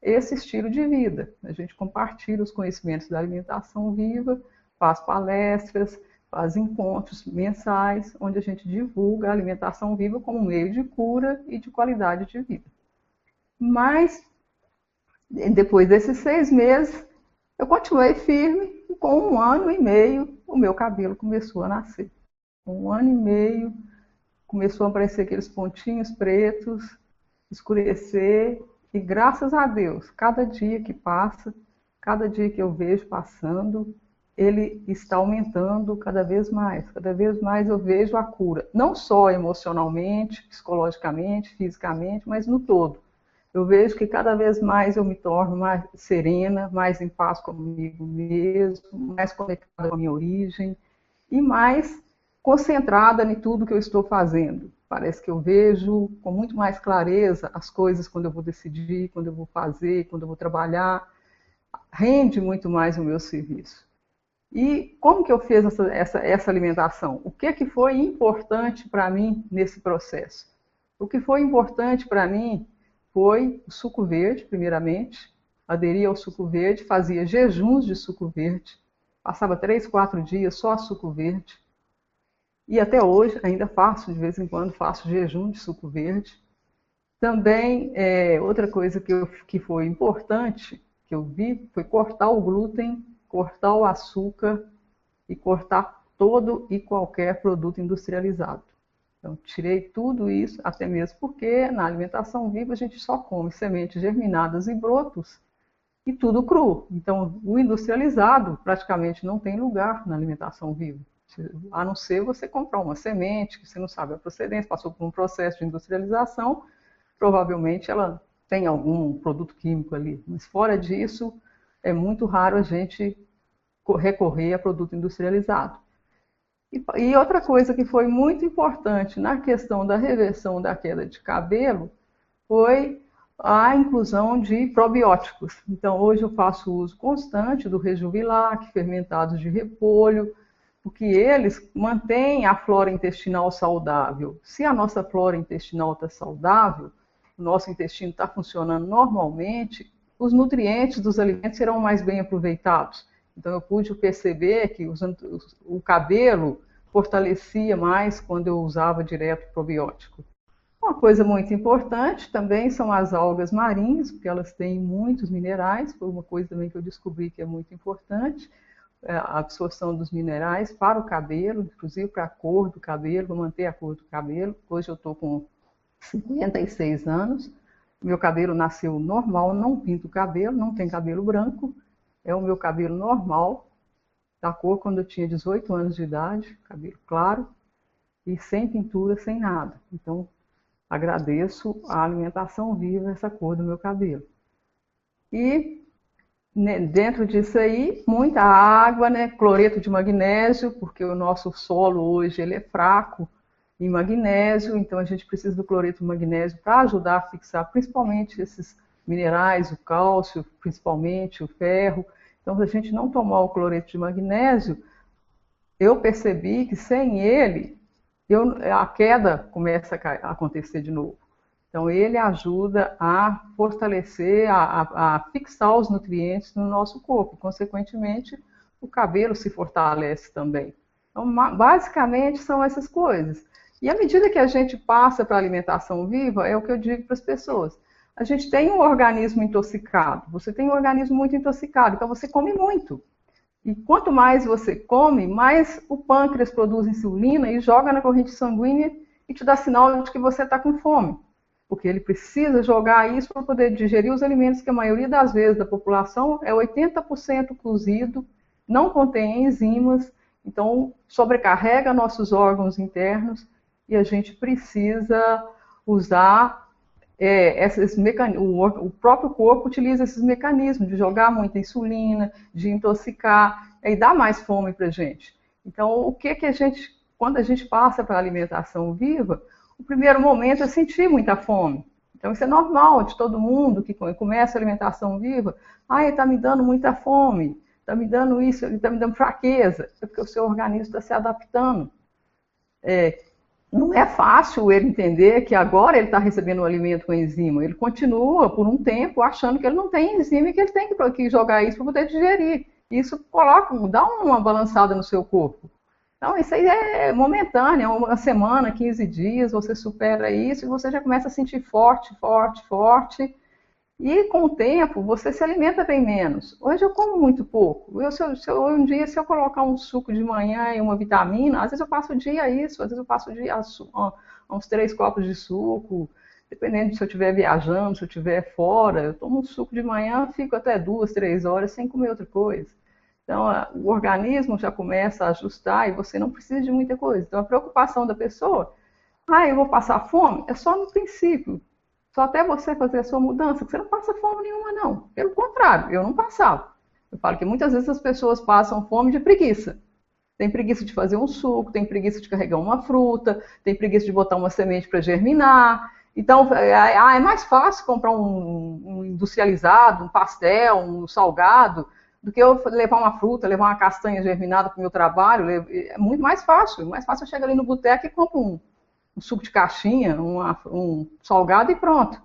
esse estilo de vida. A gente compartilha os conhecimentos da alimentação viva, faz palestras, faz encontros mensais, onde a gente divulga a alimentação viva como meio de cura e de qualidade de vida. Mas, depois desses 6 meses, eu continuei firme, e com 1 ano e meio, o meu cabelo começou a nascer. Com 1 ano e meio, começou a aparecer aqueles pontinhos pretos, escurecer, e graças a Deus, cada dia que passa, cada dia que eu vejo passando, ele está aumentando cada vez mais. Cada vez mais eu vejo a cura, não só emocionalmente, psicologicamente, fisicamente, mas no todo. Eu vejo que cada vez mais eu me torno mais serena, mais em paz comigo mesmo, mais conectada com a minha origem e mais concentrada em tudo que eu estou fazendo. Parece que eu vejo com muito mais clareza as coisas quando eu vou decidir, quando eu vou fazer, quando eu vou trabalhar. Rende muito mais o meu serviço. E como que eu fiz essa alimentação? O que foi importante para mim nesse processo? O que foi importante para mim foi o suco verde, primeiramente. Aderia ao suco verde, fazia jejuns de suco verde, passava 3, 4 dias só suco verde. E até hoje ainda faço, de vez em quando, faço jejum de suco verde. Também, outra coisa que foi importante, que eu vi, foi cortar o glúten, cortar o açúcar e cortar todo e qualquer produto industrializado. Então, tirei tudo isso, até mesmo porque na alimentação viva a gente só come sementes germinadas e brotos e tudo cru. Então, o industrializado praticamente não tem lugar na alimentação viva. A não ser você comprar uma semente, que você não sabe a procedência, passou por um processo de industrialização, provavelmente ela tem algum produto químico ali. Mas fora disso, é muito raro a gente recorrer a produto industrializado. E outra coisa que foi muito importante na questão da reversão da queda de cabelo foi a inclusão de probióticos. Então, hoje eu faço uso constante do Rejuvilac, fermentados de repolho, porque eles mantêm a flora intestinal saudável. Se a nossa flora intestinal está saudável, o nosso intestino está funcionando normalmente, os nutrientes dos alimentos serão mais bem aproveitados. Então, eu pude perceber que o cabelo fortalecia mais quando eu usava direto probiótico. Uma coisa muito importante também são as algas marinhas, porque elas têm muitos minerais, foi uma coisa também que eu descobri que é muito importante, a absorção dos minerais para o cabelo, inclusive para a cor do cabelo, para manter a cor do cabelo. Hoje eu estou com 56 anos, meu cabelo nasceu normal, não pinto o cabelo, não tem cabelo branco, é o meu cabelo normal, da cor quando eu tinha 18 anos de idade, cabelo claro, e sem pintura, sem nada. Então, agradeço a alimentação viva, essa cor do meu cabelo. E dentro disso aí, muita água, né? Cloreto de magnésio, porque o nosso solo hoje ele é fraco em magnésio, então a gente precisa do cloreto de magnésio para ajudar a fixar principalmente esses minerais, o cálcio, principalmente o ferro. Então, se a gente não tomar o cloreto de magnésio, eu percebi que sem ele, a queda começa a acontecer de novo. Então, ele ajuda a fortalecer, a fixar os nutrientes no nosso corpo. Consequentemente, o cabelo se fortalece também. Então, basicamente, são essas coisas. E à medida que a gente passa para a alimentação viva, é o que eu digo para as pessoas. A gente tem um organismo intoxicado. Você tem um organismo muito intoxicado, então você come muito. E quanto mais você come, mais o pâncreas produz insulina e joga na corrente sanguínea e te dá sinal de que você está com fome. Porque ele precisa jogar isso para poder digerir os alimentos que a maioria das vezes da população é 80% cozido, não contém enzimas, então sobrecarrega nossos órgãos internos e a gente precisa usar esses mecanismos. O próprio corpo utiliza esses mecanismos de jogar muita insulina, de intoxicar e dar mais fome para a gente. Então, o que a gente, quando a gente passa para a alimentação viva, o primeiro momento é sentir muita fome. Então, isso é normal de todo mundo que começa a alimentação viva. Está me dando muita fome, está me dando isso, está me dando fraqueza. É porque o seu organismo está se adaptando. Não é fácil ele entender que agora ele está recebendo um alimento com enzima. Ele continua por um tempo achando que ele não tem enzima e que ele tem que jogar isso para poder digerir. Isso dá uma balançada no seu corpo. Então, isso aí é momentâneo, é uma semana, 15 dias, você supera isso e você já começa a sentir forte, forte, forte. E com o tempo, você se alimenta bem menos. Hoje eu como muito pouco. Um dia, se eu colocar um suco de manhã e uma vitamina, às vezes eu passo o dia isso, às vezes eu passo o dia uns 3 copos de suco, dependendo de se eu estiver viajando, se eu estiver fora. Eu tomo um suco de manhã, fico até 2, 3 horas sem comer outra coisa. Então, o organismo já começa a ajustar e você não precisa de muita coisa. Então, a preocupação da pessoa, eu vou passar fome, é só no princípio. Só até você fazer a sua mudança, que você não passa fome nenhuma, não. Pelo contrário, eu não passava. Eu falo que muitas vezes as pessoas passam fome de preguiça. Tem preguiça de fazer um suco, tem preguiça de carregar uma fruta, tem preguiça de botar uma semente para germinar. Então, é mais fácil comprar um industrializado, um pastel, um salgado, do que eu levar uma fruta, levar uma castanha germinada para o meu trabalho. É muito mais fácil. Mais fácil eu chegar ali no boteco e compro um suco de caixinha, um salgado e pronto.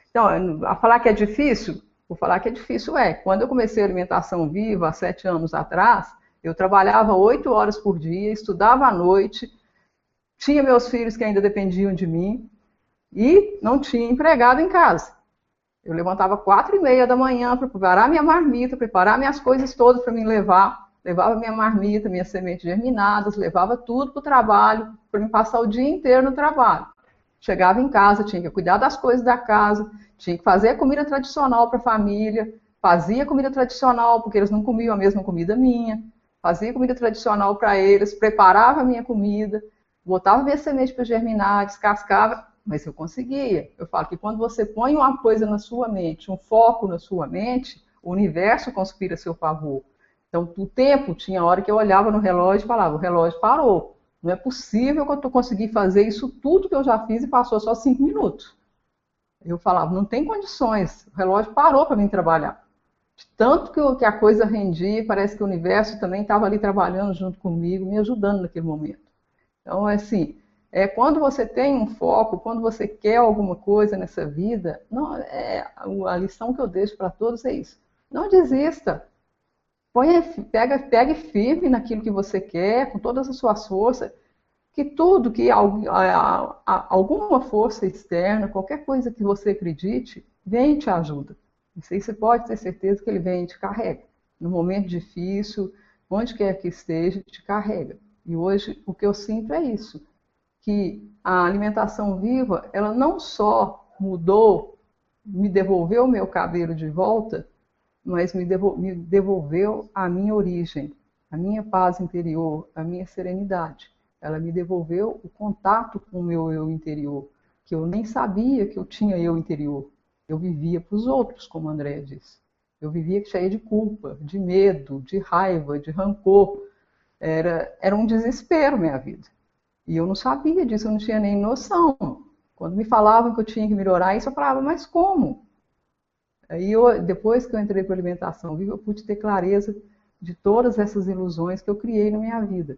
Então, a falar que é difícil, vou falar que é difícil. Quando eu comecei a alimentação viva, há 7 anos atrás, eu trabalhava 8 horas por dia, estudava à noite, tinha meus filhos que ainda dependiam de mim e não tinha empregado em casa. Eu levantava 4h30 da manhã para preparar minha marmita, preparar minhas coisas todas para me levar. Levava minha marmita, minhas sementes germinadas, levava tudo para o trabalho, para me passar o dia inteiro no trabalho. Chegava em casa, tinha que cuidar das coisas da casa, tinha que fazer a comida tradicional para a família, fazia comida tradicional porque eles não comiam a mesma comida minha, fazia comida tradicional para eles, preparava a minha comida, botava minha semente para germinar, descascava, mas eu conseguia. Eu falo que quando você põe uma coisa na sua mente, um foco na sua mente, o universo conspira a seu favor. Então, o tempo, tinha hora que eu olhava no relógio e falava, o relógio parou. Não é possível que eu consegui fazer isso tudo que eu já fiz e passou só 5 minutos. Eu falava, não tem condições, o relógio parou para mim trabalhar. De tanto que a coisa rendia, parece que o universo também estava ali trabalhando junto comigo, me ajudando naquele momento. Então, assim, quando você tem um foco, quando você quer alguma coisa nessa vida, a lição que eu deixo para todos é isso. Não desista. Pegue firme naquilo que você quer, com todas as suas forças, que tudo que alguma força externa, qualquer coisa que você acredite, vem e te ajuda. Isso aí você pode ter certeza que ele vem e te carrega. No momento difícil, onde quer que esteja, te carrega. E hoje o que eu sinto é isso, que a alimentação viva, ela não só mudou, me devolveu o meu cabelo de volta, mas me devolveu a minha origem, a minha paz interior, a minha serenidade. Ela me devolveu o contato com o meu eu interior, que eu nem sabia que eu tinha eu interior. Eu vivia para os outros, como a Andréa disse. Eu vivia cheia de culpa, de medo, de raiva, de rancor. Era um desespero minha vida. E eu não sabia disso, eu não tinha nem noção. Quando me falavam que eu tinha que melhorar isso, eu falava, mas como? Aí, depois que eu entrei para a alimentação viva, eu pude ter clareza de todas essas ilusões que eu criei na minha vida.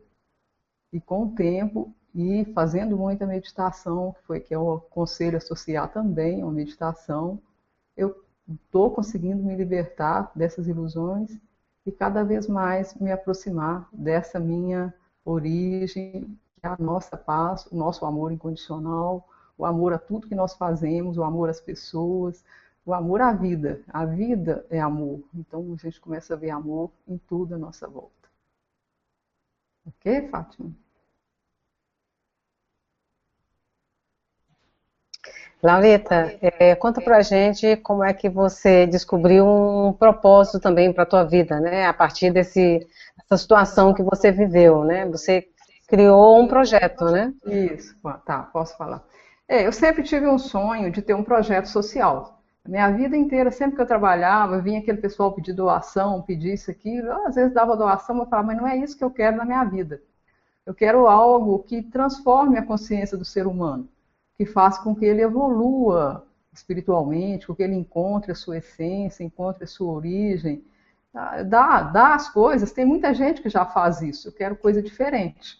E com o tempo, e fazendo muita meditação, que eu aconselho associar também uma meditação, eu estou conseguindo me libertar dessas ilusões e cada vez mais me aproximar dessa minha origem, que é a nossa paz, o nosso amor incondicional, o amor a tudo que nós fazemos, o amor às pessoas, o amor à vida. A vida é amor. Então a gente começa a ver amor em tudo à nossa volta. Ok, Fátima? Laurita, conta pra gente como é que você descobriu um propósito também para a tua vida, né? A partir dessa situação que você viveu, né? Você criou um projeto, né? Isso, tá, posso falar. Eu sempre tive um sonho de ter um projeto social. A minha vida inteira, sempre que eu trabalhava, vinha aquele pessoal pedir doação, pedir isso, aquilo. Eu, às vezes dava doação, eu falava, mas não é isso que eu quero na minha vida. Eu quero algo que transforme a consciência do ser humano, que faça com que ele evolua espiritualmente, com que ele encontre a sua essência, encontre a sua origem. Dá as coisas, tem muita gente que já faz isso, eu quero coisa diferente.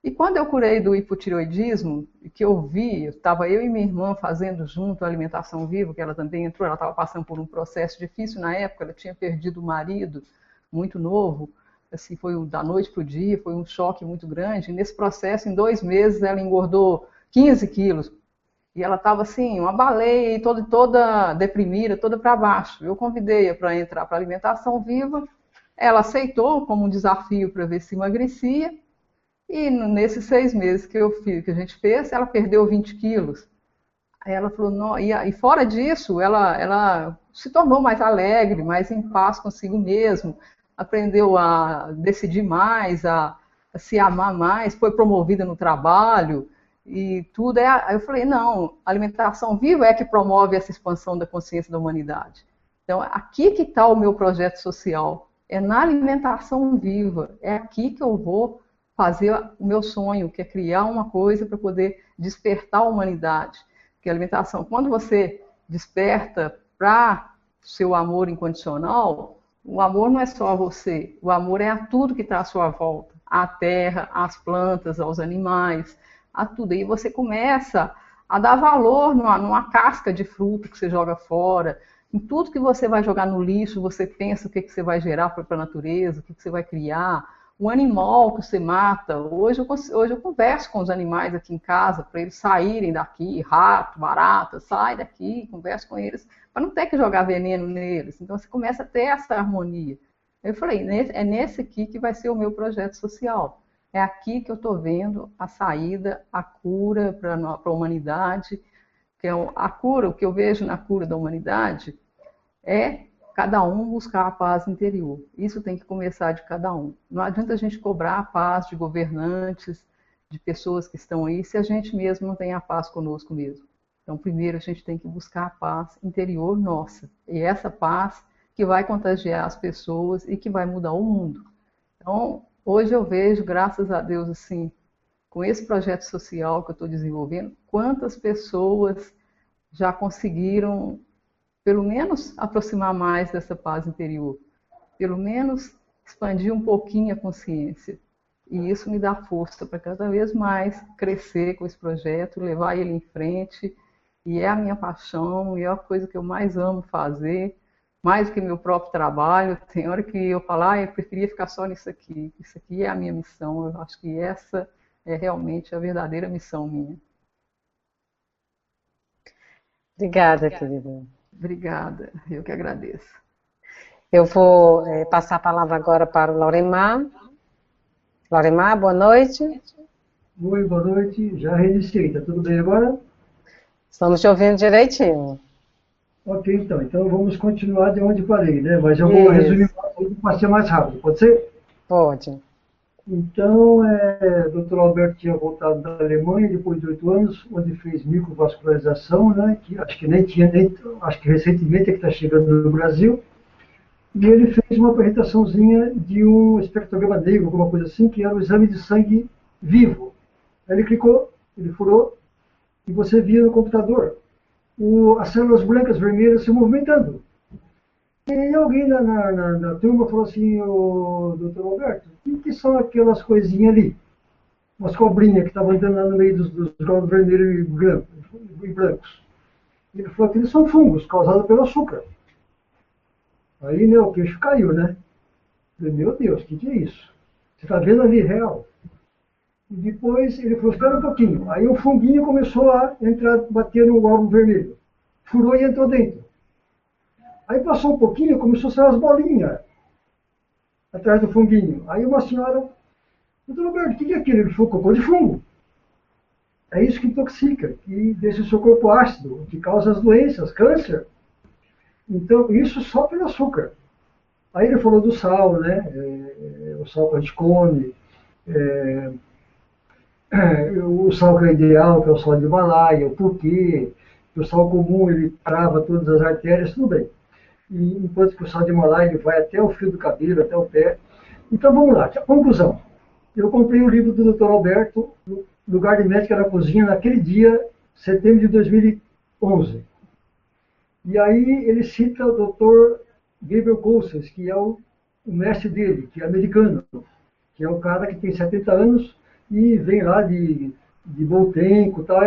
E quando eu curei do hipotireoidismo, que eu vi, estava eu e minha irmã fazendo junto a alimentação viva, que ela também entrou, ela estava passando por um processo difícil na época, ela tinha perdido o marido muito novo, assim, foi da noite para o dia, foi um choque muito grande, e nesse processo, em 2 meses, ela engordou 15 quilos, e ela estava assim, uma baleia, toda deprimida, toda para baixo. Eu convidei-a para entrar para a alimentação viva, ela aceitou como um desafio para ver se emagrecia, e nesses 6 meses que a gente fez, ela perdeu 20 quilos. Aí ela falou, não, e fora disso, ela se tornou mais alegre, mais em paz consigo mesmo, aprendeu a decidir mais, a se amar mais, foi promovida no trabalho, e tudo. Aí eu falei, não, a alimentação viva é que promove essa expansão da consciência da humanidade. Então, aqui que está o meu projeto social, é na alimentação viva, é aqui que eu vou fazer o meu sonho, que é criar uma coisa para poder despertar a humanidade. Porque a alimentação, quando você desperta para o seu amor incondicional, O amor não é só a você, o amor é a tudo que está à sua volta, à terra, às plantas, aos animais, a tudo. E você começa a dar valor numa casca de fruta que você joga fora, em tudo que você vai jogar no lixo, você pensa o que você vai gerar para a natureza, o que você vai criar, o animal que você mata. Hoje eu converso com os animais aqui em casa, para eles saírem daqui, rato, barata, sai daqui, converso com eles, para não ter que jogar veneno neles. Então você começa a ter essa harmonia. Eu falei, é nesse aqui que vai ser o meu projeto social. É aqui que eu estou vendo a saída, a cura para a humanidade, que é a cura, o que eu vejo na cura da humanidade é cada um buscar a paz interior. Isso tem que começar de cada um. Não adianta a gente cobrar a paz de governantes, de pessoas que estão aí, se a gente mesmo não tem a paz conosco mesmo. Então, primeiro a gente tem que buscar a paz interior nossa. E essa paz que vai contagiar as pessoas e que vai mudar o mundo. Então, hoje eu vejo, graças a Deus, assim, com esse projeto social que eu estou desenvolvendo, quantas pessoas já conseguiram, pelo menos, aproximar mais dessa paz interior, pelo menos expandir um pouquinho a consciência. E isso me dá força para cada vez mais crescer com esse projeto, levar ele em frente. E é a minha paixão, e é a coisa que eu mais amo fazer, mais do que meu próprio trabalho. Tem hora que eu falo, eu preferia ficar só nisso aqui. Isso aqui é a minha missão. Eu acho que essa é realmente a verdadeira missão minha. Obrigada, querida. Obrigada, eu que agradeço. Eu vou passar a palavra agora para o Lauremar. Lauremar, boa noite. Oi, boa noite. Já reiniciei, tá tudo bem agora? Estamos te ouvindo direitinho. Ok, então vamos continuar de onde parei, né? Mas eu vou resumir para ser mais rápido, pode ser? Pode. Então, o Dr. Alberto tinha voltado da Alemanha depois de 8 anos, onde fez microvascularização, né? Que acho que acho que recentemente é que está chegando no Brasil. E ele fez uma apresentaçãozinha de um espectrograma negro, alguma coisa assim, que era um exame de sangue vivo. Aí ele clicou, ele furou, e você via no computador as células brancas vermelhas se movimentando. E alguém na turma falou assim, o Dr. Alberto, o que são aquelas coisinhas ali? Umas cobrinhas que estavam andando lá no meio dos glóbulos vermelhos e brancos. Ele falou que eles são fungos causados pelo açúcar. Aí, né, o queixo caiu, né? Falei, meu Deus, o que é isso? Você está vendo ali, real? E depois ele falou, espera um pouquinho. Aí o funguinho começou a bater no glóbulo vermelho. Furou e entrou dentro. Aí passou um pouquinho, começou a sair as bolinhas atrás do funguinho. Aí uma senhora, doutor Roberto, o que é aquilo? Ele falou, cocô de fungo. É isso que intoxica, que deixa o seu corpo ácido, que causa as doenças, câncer. Então, isso só pelo açúcar. Aí ele falou do sal, né? O sal que a gente come, o sal que é ideal, que é o sal de Himalaia, o porquê, que o sal comum ele trava todas as artérias, tudo bem. E, enquanto que o sal de Himalaia ele vai até o fio do cabelo, até o pé. Então vamos lá, conclusão. Eu comprei o livro do Dr. Alberto, Lugar de Médica na Cozinha, naquele dia, setembro de 2011. E aí ele cita o Dr. Gabriel Cousens, que é o mestre dele, que é americano, que é um cara que tem 70 anos e vem lá de Boltenco e tal.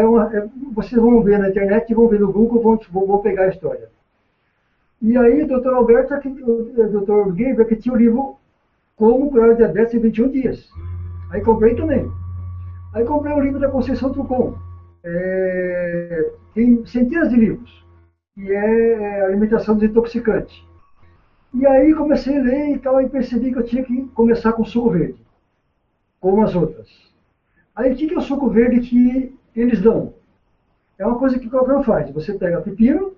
Vocês vão ver na internet, vão ver no Google, vão pegar a história. E aí o Dr. Alberto, o Dr. Gabriel, que tinha o livro Como Curar o Diabetes em 21 Dias. Aí comprei também. Aí comprei o livro da Conceição Trucon. Tem centenas de livros. Que é alimentação desintoxicante. E aí comecei a ler e tal, e percebi que eu tinha que começar com suco verde, como as outras. Aí o que é o suco verde que eles dão? É uma coisa que qualquer um faz. Você pega pepino,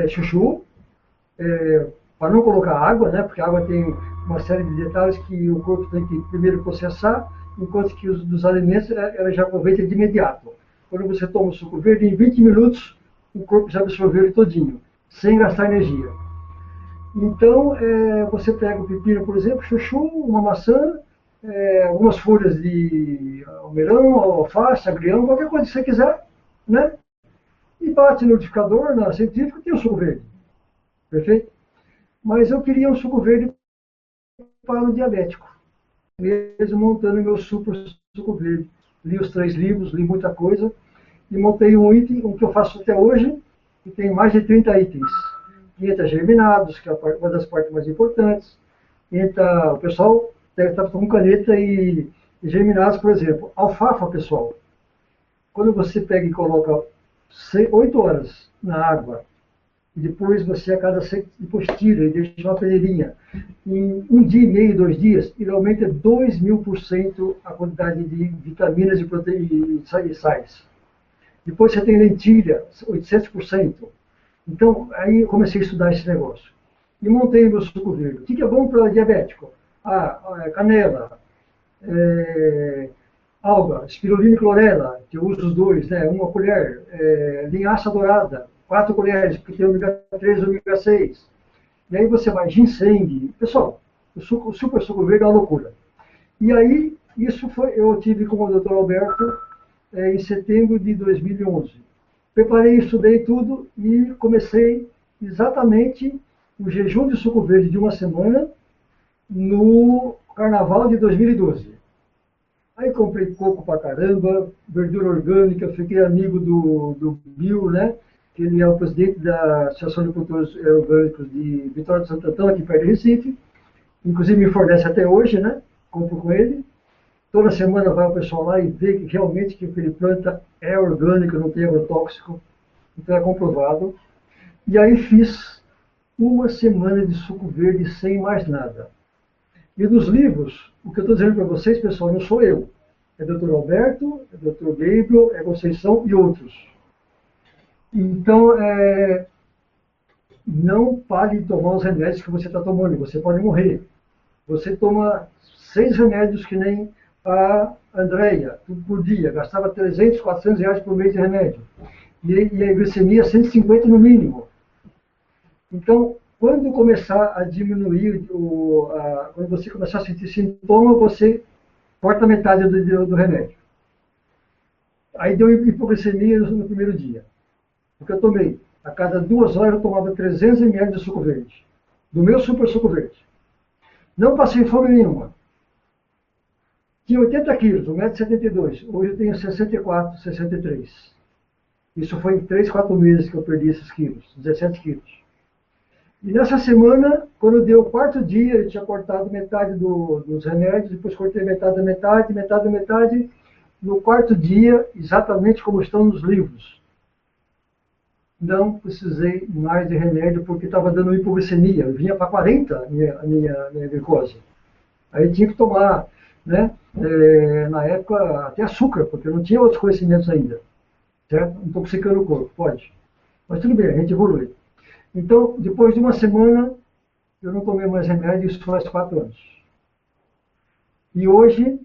chuchu, para não colocar água, né? Porque a água tem uma série de detalhes que o corpo tem que primeiro processar, enquanto que os dos alimentos ela já aproveita de imediato. Quando você toma o suco verde, em 20 minutos, o corpo já absorveu ele todinho, sem gastar energia. Então, você pega o pepino, por exemplo, chuchu, uma maçã, algumas folhas de almeirão, alface, agrião, qualquer coisa que você quiser, né? E bate no liquidificador, na centrífuga, tem o suco verde. Perfeito? Mas eu queria um suco verde para o diabético, mesmo montando meu super suco verde. Li os 3 livros, li muita coisa, e montei um item, o que eu faço até hoje, que tem mais de 30 itens. E entra germinados, que é uma das partes mais importantes. Entra, o pessoal está com caneta e germinados, por exemplo. Alfafa, pessoal, quando você pega e coloca 8 horas na água, e depois você depois tira e deixa uma peneirinha, em 1 dia e meio, 2 dias, ele aumenta 2000% a quantidade de vitaminas e proteínas e sais. Depois você tem lentilha, 800%. Então, aí eu comecei a estudar esse negócio. E montei o meu suco verde. O que é bom para diabético? Canela, alga, espirulina e clorela, que eu uso os 2, né? 1 colher, linhaça dourada, 4 colheres, porque tem ômega 3 e ômega 6. E aí você vai, ginseng. Pessoal, o super suco verde é uma loucura. E aí, eu tive com o Dr. Alberto em setembro de 2011. Preparei, estudei tudo e comecei exatamente o jejum de suco verde de 1 semana no carnaval de 2012. Aí comprei coco pra caramba, verdura orgânica, fiquei amigo do Bill, né? Que ele é o presidente da Associação de Produtores Orgânicos de Vitória de Santo Antão, aqui perto de Recife. Inclusive me fornece até hoje, né? Compro com ele. Toda semana vai o pessoal lá e vê que realmente que o que ele planta é orgânico, não tem agrotóxico. Então é comprovado. E aí fiz 1 semana de suco verde sem mais nada. E nos livros, o que eu estou dizendo para vocês, pessoal, não sou eu. É Dr. Alberto, é Dr. Gabriel, é Conceição e outros. Então, não pare de tomar os remédios que você está tomando, você pode morrer. Você toma 6 remédios que nem a Andréia, tudo por dia, gastava 300, 400 reais por mês de remédio. E a glicemia 150 no mínimo. Então, quando começar a diminuir, quando você começar a sentir sintoma, você corta metade do remédio. Aí deu hipoglicemia no primeiro dia. Porque eu tomei, a cada 2 horas eu tomava 300 ml de suco verde. Do meu super suco verde. Não passei fome nenhuma. Tinha 80 quilos, 1,72 m. Hoje eu tenho 64, 63. Isso foi em 3, 4 meses que eu perdi esses quilos, 17 quilos. E nessa semana, quando deu o 4º dia, eu tinha cortado metade dos remédios, depois cortei metade da metade, metade da metade. No 4º dia, exatamente como estão nos livros. Não precisei mais de remédio porque estava dando hipoglicemia. Eu vinha para 40 a minha glicose. Aí tinha que tomar, né? Na época, até açúcar, porque eu não tinha outros conhecimentos ainda. Certo? Intoxicando o corpo, pode. Mas tudo bem, a gente evolui. Então, depois de 1 semana, eu não tomei mais remédio, isso faz 4 anos. E hoje,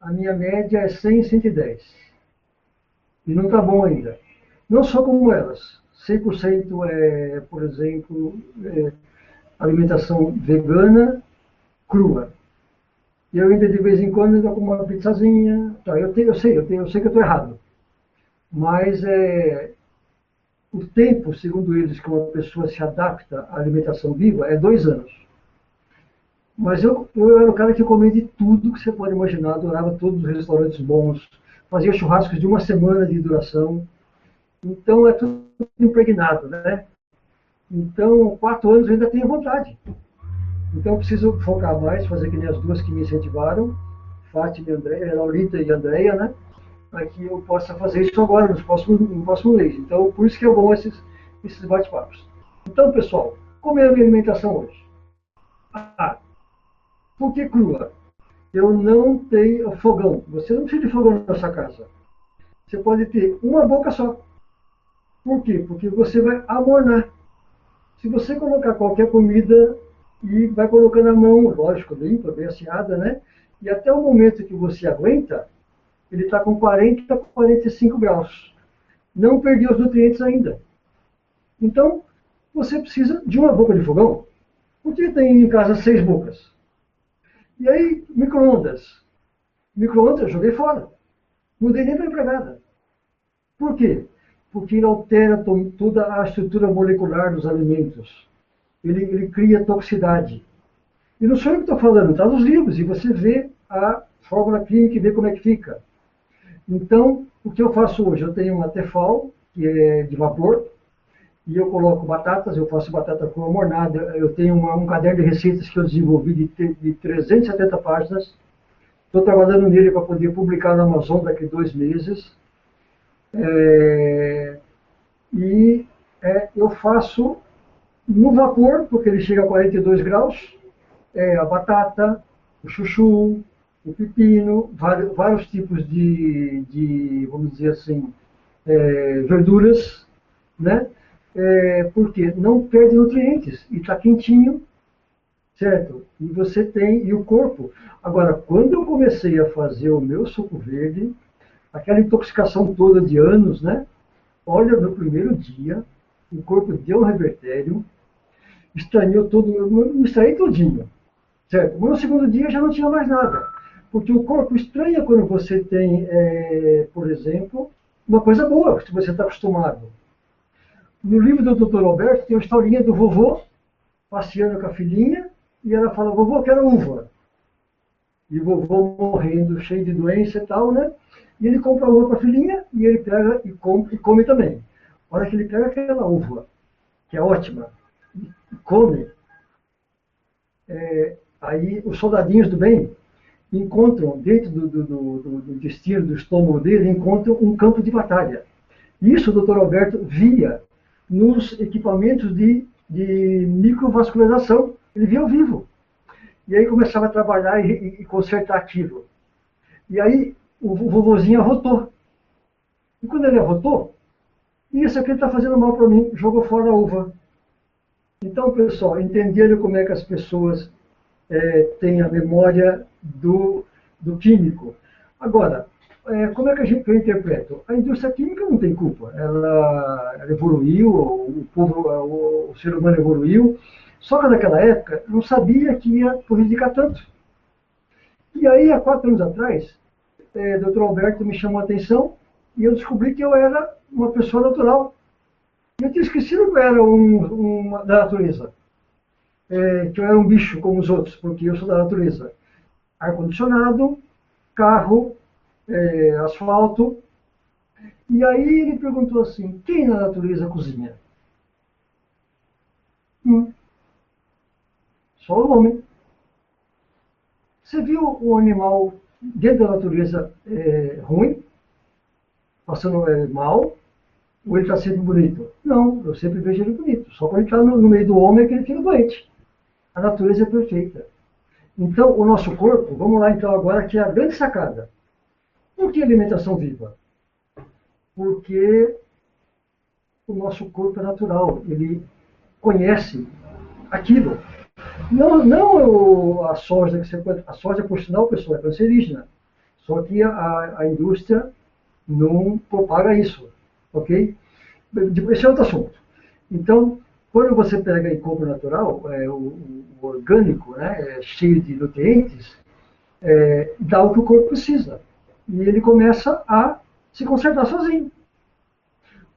a minha média é 100, 110. E não está bom ainda. Não só como elas. 100% por exemplo, alimentação vegana, crua. E eu ainda de vez em quando ainda como uma pizzazinha. Tá, eu sei que eu estou errado. Mas o tempo, segundo eles, que uma pessoa se adapta à alimentação viva é 2 anos. Mas eu era o cara que comia de tudo que você pode imaginar, adorava todos os restaurantes bons, fazia churrascos de 1 semana de duração. Então é tudo impregnado, né? Então, 4 anos eu ainda tenho vontade. Então eu preciso focar mais, fazer que nem as 2 que me incentivaram, Fátima e Andréia, Laurita e Andréia, né? Para que eu possa fazer isso agora, no próximo mês. Então, por isso que é bom esses bate-papos. Então, pessoal, como é a minha alimentação hoje? Por que crua? Eu não tenho fogão. Você não precisa de fogão na sua casa. Você pode ter uma boca só. Por quê? Porque você vai amornar. Se você colocar qualquer comida e vai colocando a mão, lógico, limpa, bem asseada, né? E até o momento que você aguenta, ele está com 40 a 45 graus. Não perdeu os nutrientes ainda. Então, você precisa de uma boca de fogão. Por que tem em casa 6 bocas? E aí, micro-ondas. Micro-ondas eu joguei fora. Não dei nem para empregada. Por quê? Porque ele altera toda a estrutura molecular dos alimentos. ele cria toxicidade. E não sou eu que estou falando, está nos livros, e você vê a fórmula química e vê como é que fica. Então, o que eu faço hoje? Eu tenho uma Tefal, que é de vapor, e eu coloco batatas, eu faço batata com mornada, eu tenho um caderno de receitas que eu desenvolvi de 370 páginas, estou trabalhando nele para poder publicar na Amazon daqui a 2 meses, eu faço no vapor, porque ele chega a 42 graus, a batata, o chuchu, o pepino, vários tipos vamos dizer assim, verduras, né? Porque não perde nutrientes e está quentinho, certo? E você tem, e o corpo. Agora, quando eu comecei a fazer o meu suco verde, aquela intoxicação toda de anos, né? Olha, no primeiro dia, o corpo deu um revertério, estranhou todo, me extraí todinho, certo? Mas no segundo dia já não tinha mais nada. Porque o corpo estranha quando você tem, por exemplo, uma coisa boa, se você está acostumado. No livro do Dr. Alberto tem uma historinha do vovô passeando com a filhinha e ela fala, vovô, quero uva. E o vovô morrendo, cheio de doença e tal, né? E ele compra a uva para a filhinha e ele pega e come também. A hora que ele pega aquela uva, que é ótima, e come, aí os soldadinhos do bem encontram, dentro do intestino, do estômago dele, encontram um campo de batalha. Isso o Dr. Alberto via nos equipamentos de microvascularização. Ele via ao vivo. E aí começava a trabalhar e consertar aquilo. E aí o vovozinho arrotou. E quando ele arrotou, isso aqui está fazendo mal para mim, jogou fora a uva. Então, pessoal, entenderam como é que as pessoas têm a memória do químico. Agora, como é que eu interpreto? A indústria química não tem culpa. Ela evoluiu, o ser humano evoluiu, só que naquela época não sabia que ia prejudicar tanto. E aí, há 4 anos atrás, o Dr. Alberto me chamou a atenção e eu descobri que eu era uma pessoa natural. Eu tinha esquecido que eu era da natureza. Que eu era um bicho como os outros, porque eu sou da natureza. Ar-condicionado, carro, asfalto. E aí ele perguntou assim, quem na natureza cozinha? Só o homem. Você viu um animal dentro da natureza ruim, passando mal, ou ele está sempre bonito? Não, eu sempre vejo ele bonito. Só quando ele está no meio do homem é que ele fica doente. A natureza é perfeita. Então, o nosso corpo, vamos lá então agora, que é a grande sacada. Por que alimentação viva? Porque o nosso corpo é natural, ele conhece aquilo. Não a soja, a soja, por sinal, pessoal, é cancerígena. Só que a indústria não propaga isso, ok? Esse é outro assunto. Então, quando você pega e compra o natural, o orgânico, né, cheio de nutrientes, dá o que o corpo precisa. E ele começa a se consertar sozinho.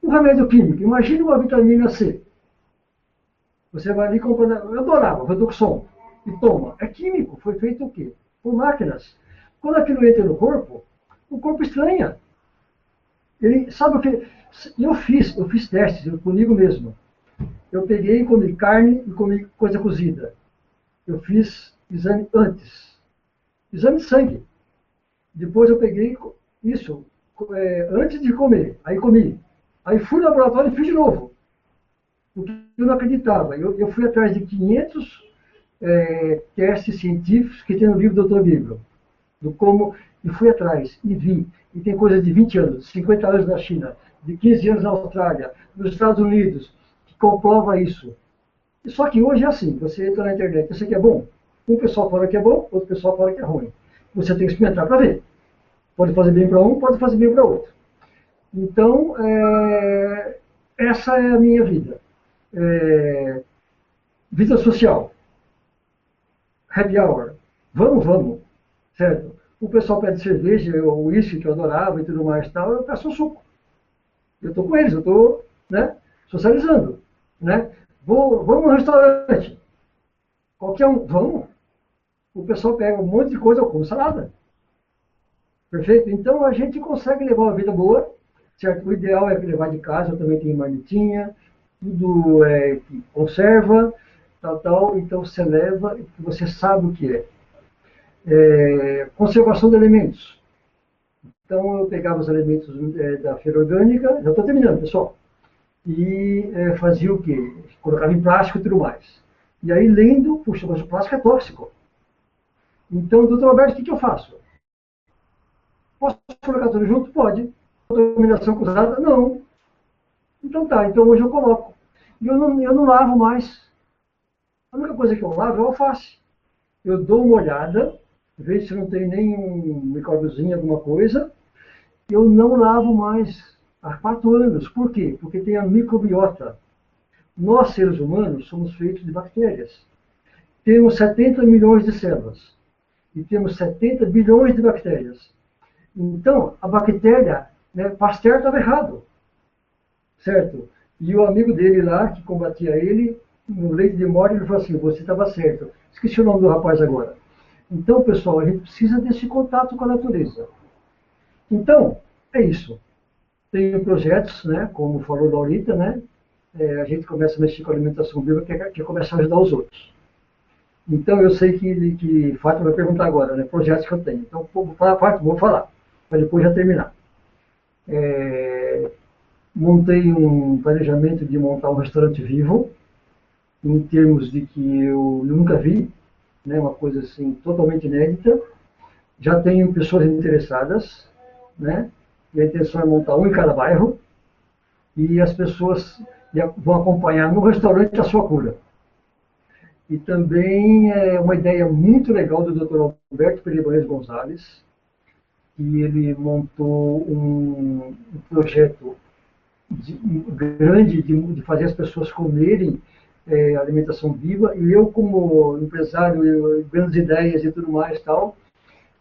O remédio químico, imagine uma vitamina C. Você vai ali e compra, eu adorava, Redoxon, e toma. É químico, foi feito o quê? Por máquinas. Quando aquilo entra no corpo, o corpo estranha. Ele, sabe o que? Eu fiz testes comigo mesmo. Eu peguei e comi carne e comi coisa cozida. Eu fiz exame antes. Exame de sangue. Depois eu peguei isso antes de comer. Aí comi. Aí fui no laboratório e fiz de novo. Porque eu não acreditava. Eu fui atrás de 500 testes científicos que tem no livro do Dr. Bíblia. E fui atrás e vi. E tem coisa de 20 anos, 50 anos na China, de 15 anos na Austrália, nos Estados Unidos, que comprova isso. Só que hoje é assim, você entra na internet, você que é bom. Um pessoal fala que é bom, outro pessoal fala que é ruim. Você tem que experimentar para ver. Pode fazer bem para um, pode fazer bem para outro. Então, essa é a minha vida. Vida social. Happy hour. Vamos. Certo? O pessoal pede cerveja, o uísque que eu adorava e tudo mais, tal, eu peço um suco. Eu estou com eles, eu estou, né, socializando. Né? vamos no restaurante. Qualquer um, vamos. O pessoal pega um monte de coisa com salada. Perfeito? Então a gente consegue levar uma vida boa, certo? O ideal é levar de casa, eu também tenho marmitinha, tudo que conserva, tal. Então você leva, você sabe o que é. Conservação de alimentos. Então eu pegava os alimentos da feira orgânica, já estou terminando, pessoal, e fazia o quê? Colocava em plástico e tudo mais. E aí lendo, puxa, mas o plástico é tóxico. Então, doutor Alberto, o que eu faço? Posso colocar tudo junto? Pode. Contaminação cruzada? Não. Então tá, então hoje eu coloco. E eu não lavo mais. A única coisa que eu lavo é o alface. Eu dou uma olhada, vejo se não tem nenhum micróbiozinho, alguma coisa. Eu não lavo mais há 4 anos. Por quê? Porque tem a microbiota. Nós, seres humanos, somos feitos de bactérias. Temos 70 milhões de células. E temos 70 bilhões de bactérias. Então, a bactéria, né, Pasteur estava errado. Certo? E o amigo dele lá, que combatia ele, no leito de morte, ele falou assim, você estava certo. Esqueci o nome do rapaz agora. Então, pessoal, a gente precisa desse contato com a natureza. Então, é isso. Tem projetos, né, como falou Laurita, né, a gente começa a mexer com a alimentação viva, que é começar a ajudar os outros. Então, eu sei que Fátima vai perguntar agora, né, projetos que eu tenho. Então, Fátima, vou falar, para depois já terminar. Montei um planejamento de montar um restaurante vivo, em termos de que eu nunca vi, né, uma coisa assim totalmente inédita. Já tenho pessoas interessadas, né, e a intenção é montar um em cada bairro, e as pessoas vão acompanhar no restaurante a sua cura. E também é uma ideia muito legal do Dr. Alberto Peribanês Gonzalez, que ele montou um projeto grande de fazer as pessoas comerem alimentação viva, e eu como empresário, grandes ideias e tudo mais tal,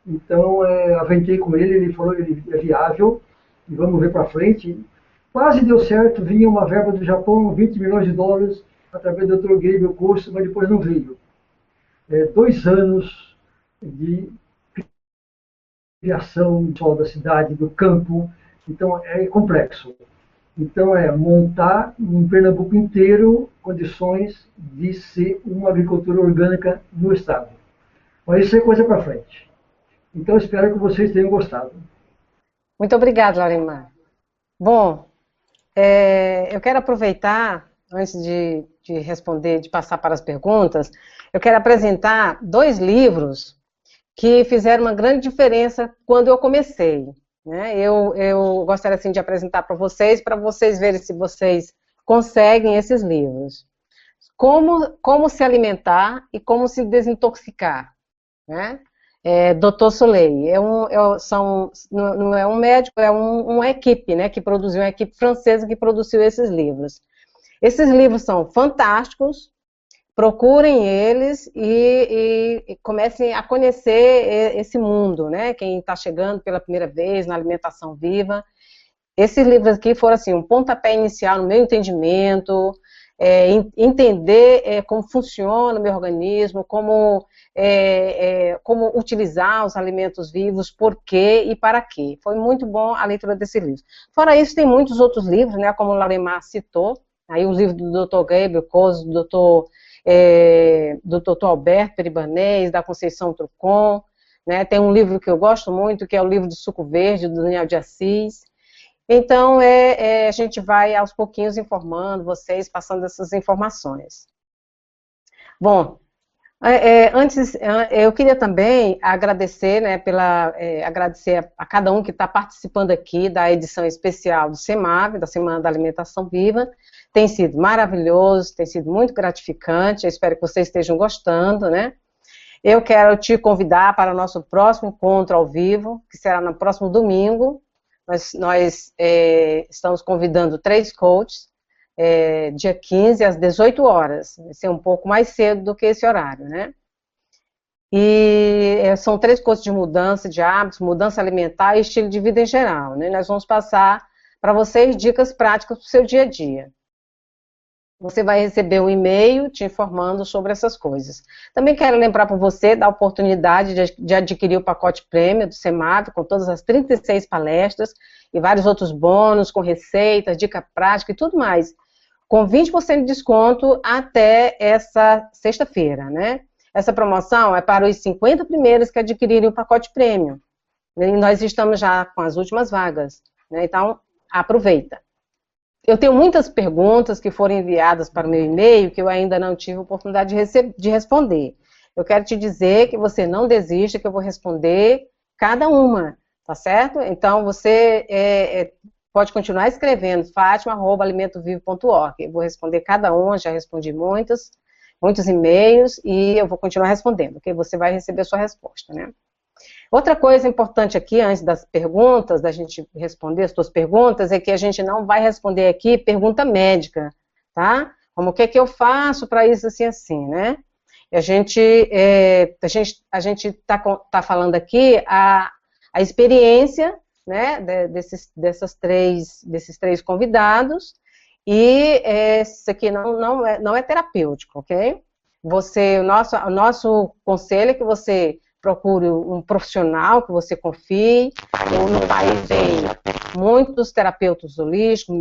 então aventei com ele falou que ele é viável, e vamos ver para frente. Quase deu certo, vinha uma verba do Japão, 20 milhões de dólares, através do Dr. Gabriel curso, mas depois não veio. 2 anos de criação da cidade, do campo, então é complexo. Então montar em Pernambuco inteiro condições de ser uma agricultura orgânica no estado. Mas isso é coisa para frente. Então espero que vocês tenham gostado. Muito obrigada, Laurimar. Bom, eu quero aproveitar, antes de responder, de passar para as perguntas, eu quero apresentar 2 livros que fizeram uma grande diferença quando eu comecei. Né? Eu gostaria assim, de apresentar para vocês verem se vocês conseguem esses livros. Como se alimentar e como se desintoxicar. Né? Dr. Soleil, não é um médico, é uma equipe, né, que produziu, uma equipe francesa que produziu esses livros. Esses livros são fantásticos, procurem eles e comecem a conhecer esse mundo, né, quem está chegando pela primeira vez na alimentação viva. Esses livros aqui foram assim, um pontapé inicial no meu entendimento, entender como funciona o meu organismo, como utilizar os alimentos vivos, por quê e para quê. Foi muito bom a leitura desse livro. Fora isso, tem muitos outros livros, né, como o Laurimar citou, aí o livro do Dr. Gabriel Coso, do Dr. Alberto Peribanês, da Conceição Trucon, né, tem um livro que eu gosto muito, que é o livro do Suco Verde, do Daniel de Assis. Então, a gente vai aos pouquinhos informando vocês, passando essas informações. Bom, antes, eu queria também agradecer, né, agradecer a cada um que está participando aqui da edição especial do SEMAV, da Semana da Alimentação Viva. Tem sido maravilhoso, tem sido muito gratificante, eu espero que vocês estejam gostando, né? Eu quero te convidar para o nosso próximo encontro ao vivo, que será no próximo domingo. Nós estamos convidando 3 coaches, dia 15 às 18 horas, vai ser um pouco mais cedo do que esse horário, né? E são 3 coaches de mudança de hábitos, mudança alimentar e estilo de vida em geral, né? Nós vamos passar para vocês dicas práticas para o seu dia a dia. você vai receber um e-mail te informando sobre essas coisas. Também quero lembrar para você da oportunidade de adquirir o pacote prêmio do SEMAV, com todas as 36 palestras e vários outros bônus, com receitas, dica prática e tudo mais, com 20% de desconto até essa sexta-feira, né? Essa promoção é para os 50 primeiros que adquirirem o pacote prêmio. E nós estamos já com as últimas vagas, né? Então, aproveita. Eu tenho muitas perguntas que foram enviadas para o meu e-mail que eu ainda não tive oportunidade de responder. Eu quero te dizer que você não desista, que eu vou responder cada uma, tá certo? Então, você pode continuar escrevendo, fatima@alimentovivo.org. Eu vou responder cada uma, já respondi muitos e-mails e eu vou continuar respondendo, ok? Você vai receber a sua resposta, né? Outra coisa importante aqui, antes das perguntas, da gente responder as suas perguntas, é que a gente não vai responder aqui pergunta médica, tá? Como o que é que eu faço para isso, assim, assim, né? A gente tá falando aqui a experiência, né, desses três convidados, e isso aqui não é terapêutico, ok? O nosso conselho é que você procure um profissional que você confie. No país tem muitos terapeutas holísticos,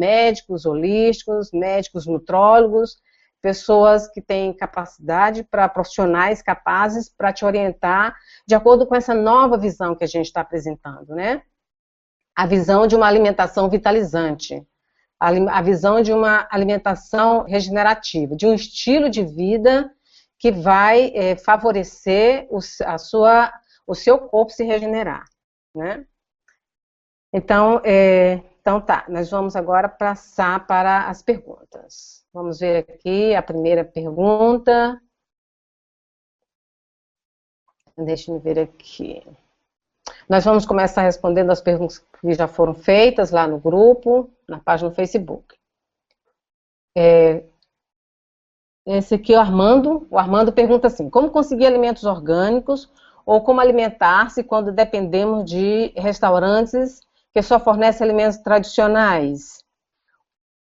médicos nutrólogos, pessoas que têm capacidade profissionais capazes para te orientar de acordo com essa nova visão que a gente está apresentando, né? A visão de uma alimentação vitalizante, a visão de uma alimentação regenerativa, de um estilo de vida que vai favorecer o seu corpo se regenerar, né? Então tá, nós vamos agora passar para as perguntas. Vamos ver aqui a primeira pergunta. Deixa eu ver aqui. Nós vamos começar respondendo as perguntas que já foram feitas lá no grupo, na página do Facebook. Esse aqui é o Armando. O Armando pergunta assim: como conseguir alimentos orgânicos ou como alimentar-se quando dependemos de restaurantes que só fornecem alimentos tradicionais?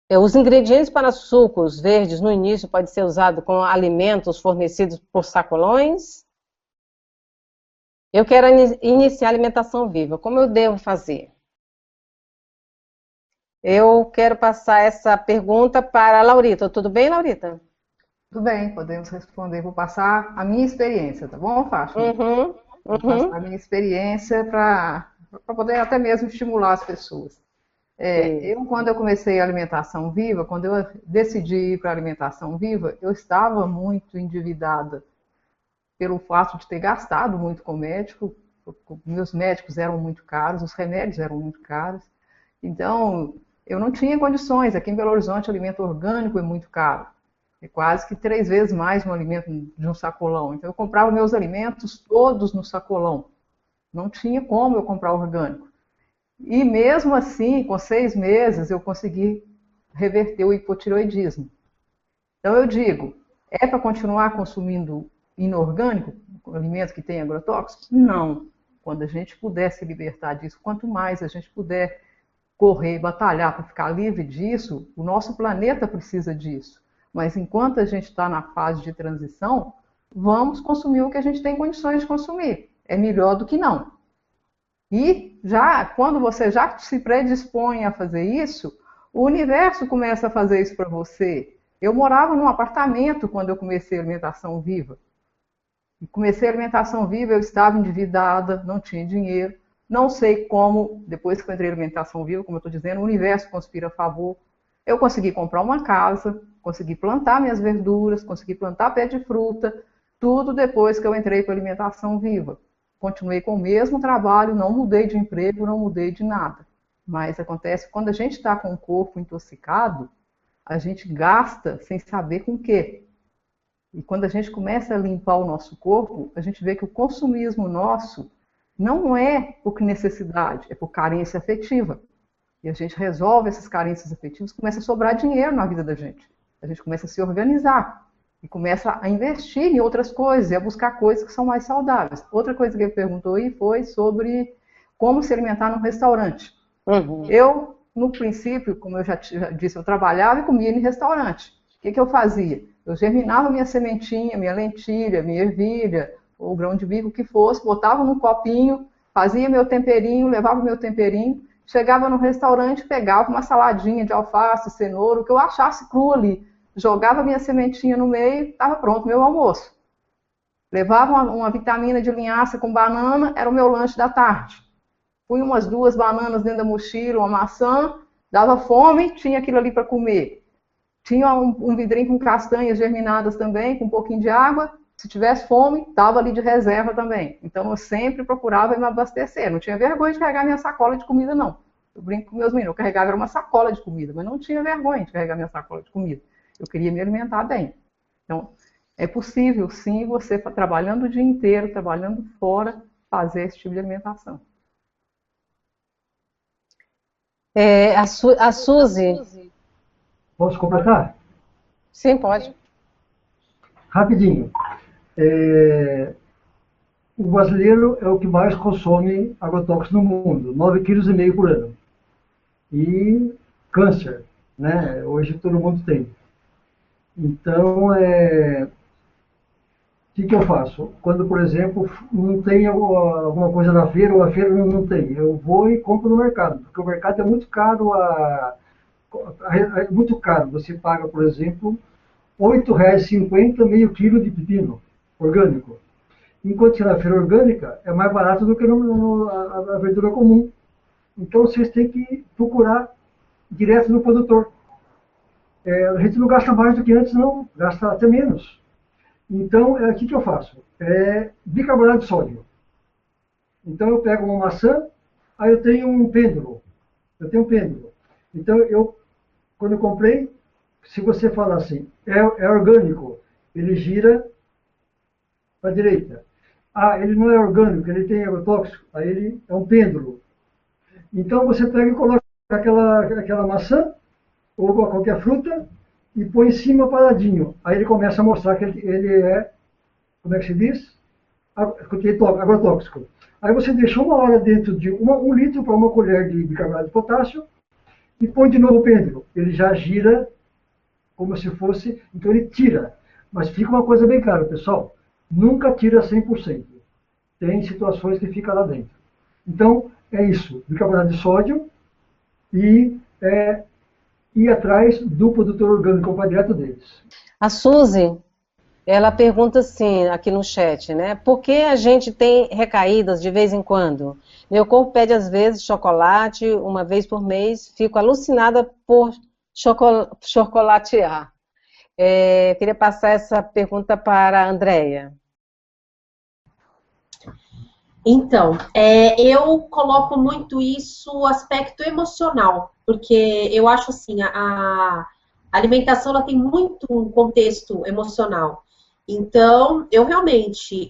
Os ingredientes para sucos verdes no início podem ser usados com alimentos fornecidos por sacolões? Eu quero iniciar a alimentação viva. Como eu devo fazer? Eu quero passar essa pergunta para a Laurita. Tudo bem, Laurita? Tudo bem, podemos responder. Vou passar a minha experiência, tá bom, Fátima? Vou passar a minha experiência para poder até mesmo estimular as pessoas. Quando eu comecei a alimentação viva, quando eu decidi ir para a alimentação viva, eu estava muito endividada pelo fato de ter gastado muito com o médico. Meus médicos eram muito caros, os remédios eram muito caros. Então, eu não tinha condições. Aqui em Belo Horizonte, alimento orgânico é muito caro. É quase que 3 vezes mais um alimento de um sacolão. Então, eu comprava meus alimentos todos no sacolão. Não tinha como eu comprar orgânico. E mesmo assim, com 6 meses, eu consegui reverter o hipotireoidismo. Então, eu digo, é para continuar consumindo inorgânico, alimento que tem agrotóxicos? Não. Quando a gente puder se libertar disso, quanto mais a gente puder correr, batalhar para ficar livre disso, o nosso planeta precisa disso. Mas enquanto a gente está na fase de transição, vamos consumir o que a gente tem condições de consumir. É melhor do que não. E quando você já se predispõe a fazer isso, o universo começa a fazer isso para você. Eu morava num apartamento quando eu comecei a alimentação viva. E comecei a alimentação viva, eu estava endividada, não tinha dinheiro. Não sei como, depois que eu entrei na alimentação viva, como eu estou dizendo, o universo conspira a favor. Eu consegui comprar uma casa, consegui plantar minhas verduras, consegui plantar pé de fruta, tudo depois que eu entrei para a alimentação viva. Continuei com o mesmo trabalho, não mudei de emprego, não mudei de nada. Mas acontece, quando a gente está com o corpo intoxicado, a gente gasta sem saber com o quê. E quando a gente começa a limpar o nosso corpo, a gente vê que o consumismo nosso não é por necessidade, é por carência afetiva. E a gente resolve essas carências afetivas, começa a sobrar dinheiro na vida da gente. A gente começa a se organizar e começa a investir em outras coisas e a buscar coisas que são mais saudáveis. Outra coisa que ele perguntou aí foi sobre como se alimentar num restaurante. Eu, no princípio, como eu já disse, eu trabalhava e comia em restaurante. que eu fazia? Eu germinava minha sementinha, minha lentilha, minha ervilha, ou grão de bico, o que fosse, botava num copinho, fazia meu temperinho, levava meu temperinho, chegava no restaurante, pegava uma saladinha de alface, cenoura, o que eu achasse cru ali, jogava minha sementinha no meio, estava pronto meu almoço. Levava uma vitamina de linhaça com banana, era o meu lanche da tarde. Punha umas 2 bananas dentro da mochila, uma maçã, dava fome, tinha aquilo ali para comer. Tinha um vidrinho com castanhas germinadas também, com um pouquinho de água. Se tivesse fome, estava ali de reserva também. Então, eu sempre procurava me abastecer. Não tinha vergonha de carregar minha sacola de comida, não. Eu brinco com meus meninos, eu carregava uma sacola de comida, mas não tinha vergonha de carregar minha sacola de comida. Eu queria me alimentar bem. Então, é possível, sim, você trabalhando o dia inteiro, trabalhando fora, fazer esse tipo de alimentação. A Suzy. Posso completar? Sim, pode. Rapidinho. O brasileiro é o que mais consome agrotóxicos no mundo, 9,5 kg por ano. E câncer, né? Hoje todo mundo tem. Então, o que eu faço? Quando, por exemplo, não tem alguma coisa na feira, ou a feira não tem, eu vou e compro no mercado, porque o mercado é muito caro, é muito caro. Você paga, por exemplo, R$ 8,50 meio quilo de pepino orgânico. Enquanto que na feira orgânica é mais barato do que a verdura comum. Então vocês têm que procurar direto no produtor. A gente não gasta mais do que antes, não, gasta até menos. Então, o que eu faço? Bicarbonato de sódio. Então eu pego uma maçã, aí eu tenho um pêndulo. Então quando eu comprei, se você falar assim, é orgânico, ele gira para a direita. Ah, ele não é orgânico, ele tem agrotóxico, aí ele é um pêndulo. Então você pega e coloca aquela maçã, ou qualquer fruta, e põe em cima paradinho. Aí ele começa a mostrar que ele é, como é que se diz? Agrotóxico. Aí você deixa 1 hora dentro de 1 litro para 1 colher de bicarbonato de potássio, e põe de novo o pêndulo. Ele já gira como se fosse, então ele tira. Mas fica uma coisa bem clara, pessoal, nunca tira 100%. Tem situações que fica lá dentro. Então, é isso, bicarbonato de sódio e ir atrás do produtor orgânico, comprar direto deles. A Suzy, ela pergunta assim, aqui no chat, né? Por que a gente tem recaídas de vez em quando? Meu corpo pede às vezes chocolate, uma vez por mês, fico alucinada por chocolatear. Queria passar essa pergunta para a Andréia. Então, eu coloco muito isso, o aspecto emocional, porque eu acho assim, a alimentação ela tem muito um contexto emocional. Então, eu realmente,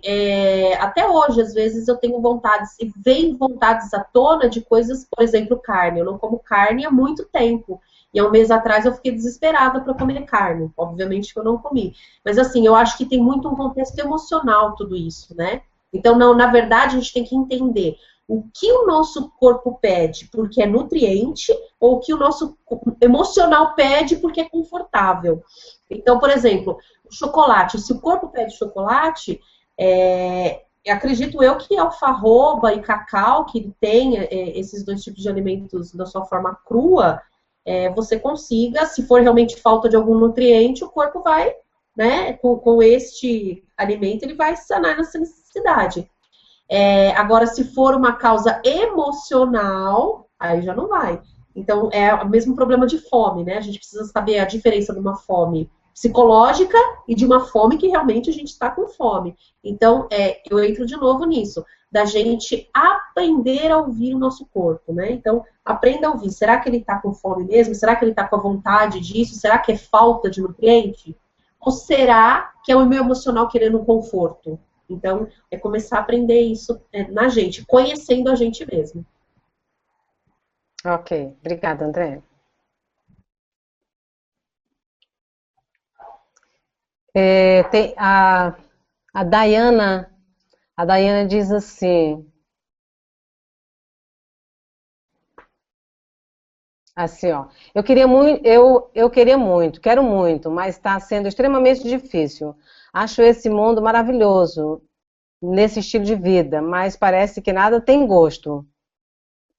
até hoje, às vezes, eu tenho vontades, e vem vontades à tona de coisas, por exemplo, carne. Eu não como carne há muito tempo. E há um mês atrás eu fiquei desesperada para comer carne. Obviamente que eu não comi. Mas assim, eu acho que tem muito um contexto emocional tudo isso, né? Então, não, na verdade, a gente tem que entender o que o nosso corpo pede porque é nutriente ou o que o nosso emocional pede porque é confortável. Então, por exemplo, o chocolate. Se o corpo pede chocolate, acredito eu que alfarroba e cacau, que tem esses 2 tipos de alimentos da sua forma crua, você consiga, se for realmente falta de algum nutriente, o corpo vai, né, com este alimento, ele vai sanar essa necessidade. Agora, se for uma causa emocional, aí já não vai. Então, é o mesmo problema de fome, né? A gente precisa saber a diferença de uma fome psicológica e de uma fome que realmente a gente está com fome. Então, eu entro de novo nisso, da gente aprender a ouvir o nosso corpo, né? Então, aprenda a ouvir. Será que ele está com fome mesmo? Será que ele está com a vontade disso? Será que é falta de nutriente? Ou será que é o meu emocional querendo um conforto? Então, é começar a aprender isso na gente, conhecendo a gente mesmo. Ok, obrigada, André. Tem a Dayana diz assim, Assim, ó, quero muito, mas está sendo extremamente difícil. Acho esse mundo maravilhoso, nesse estilo de vida, mas parece que nada tem gosto.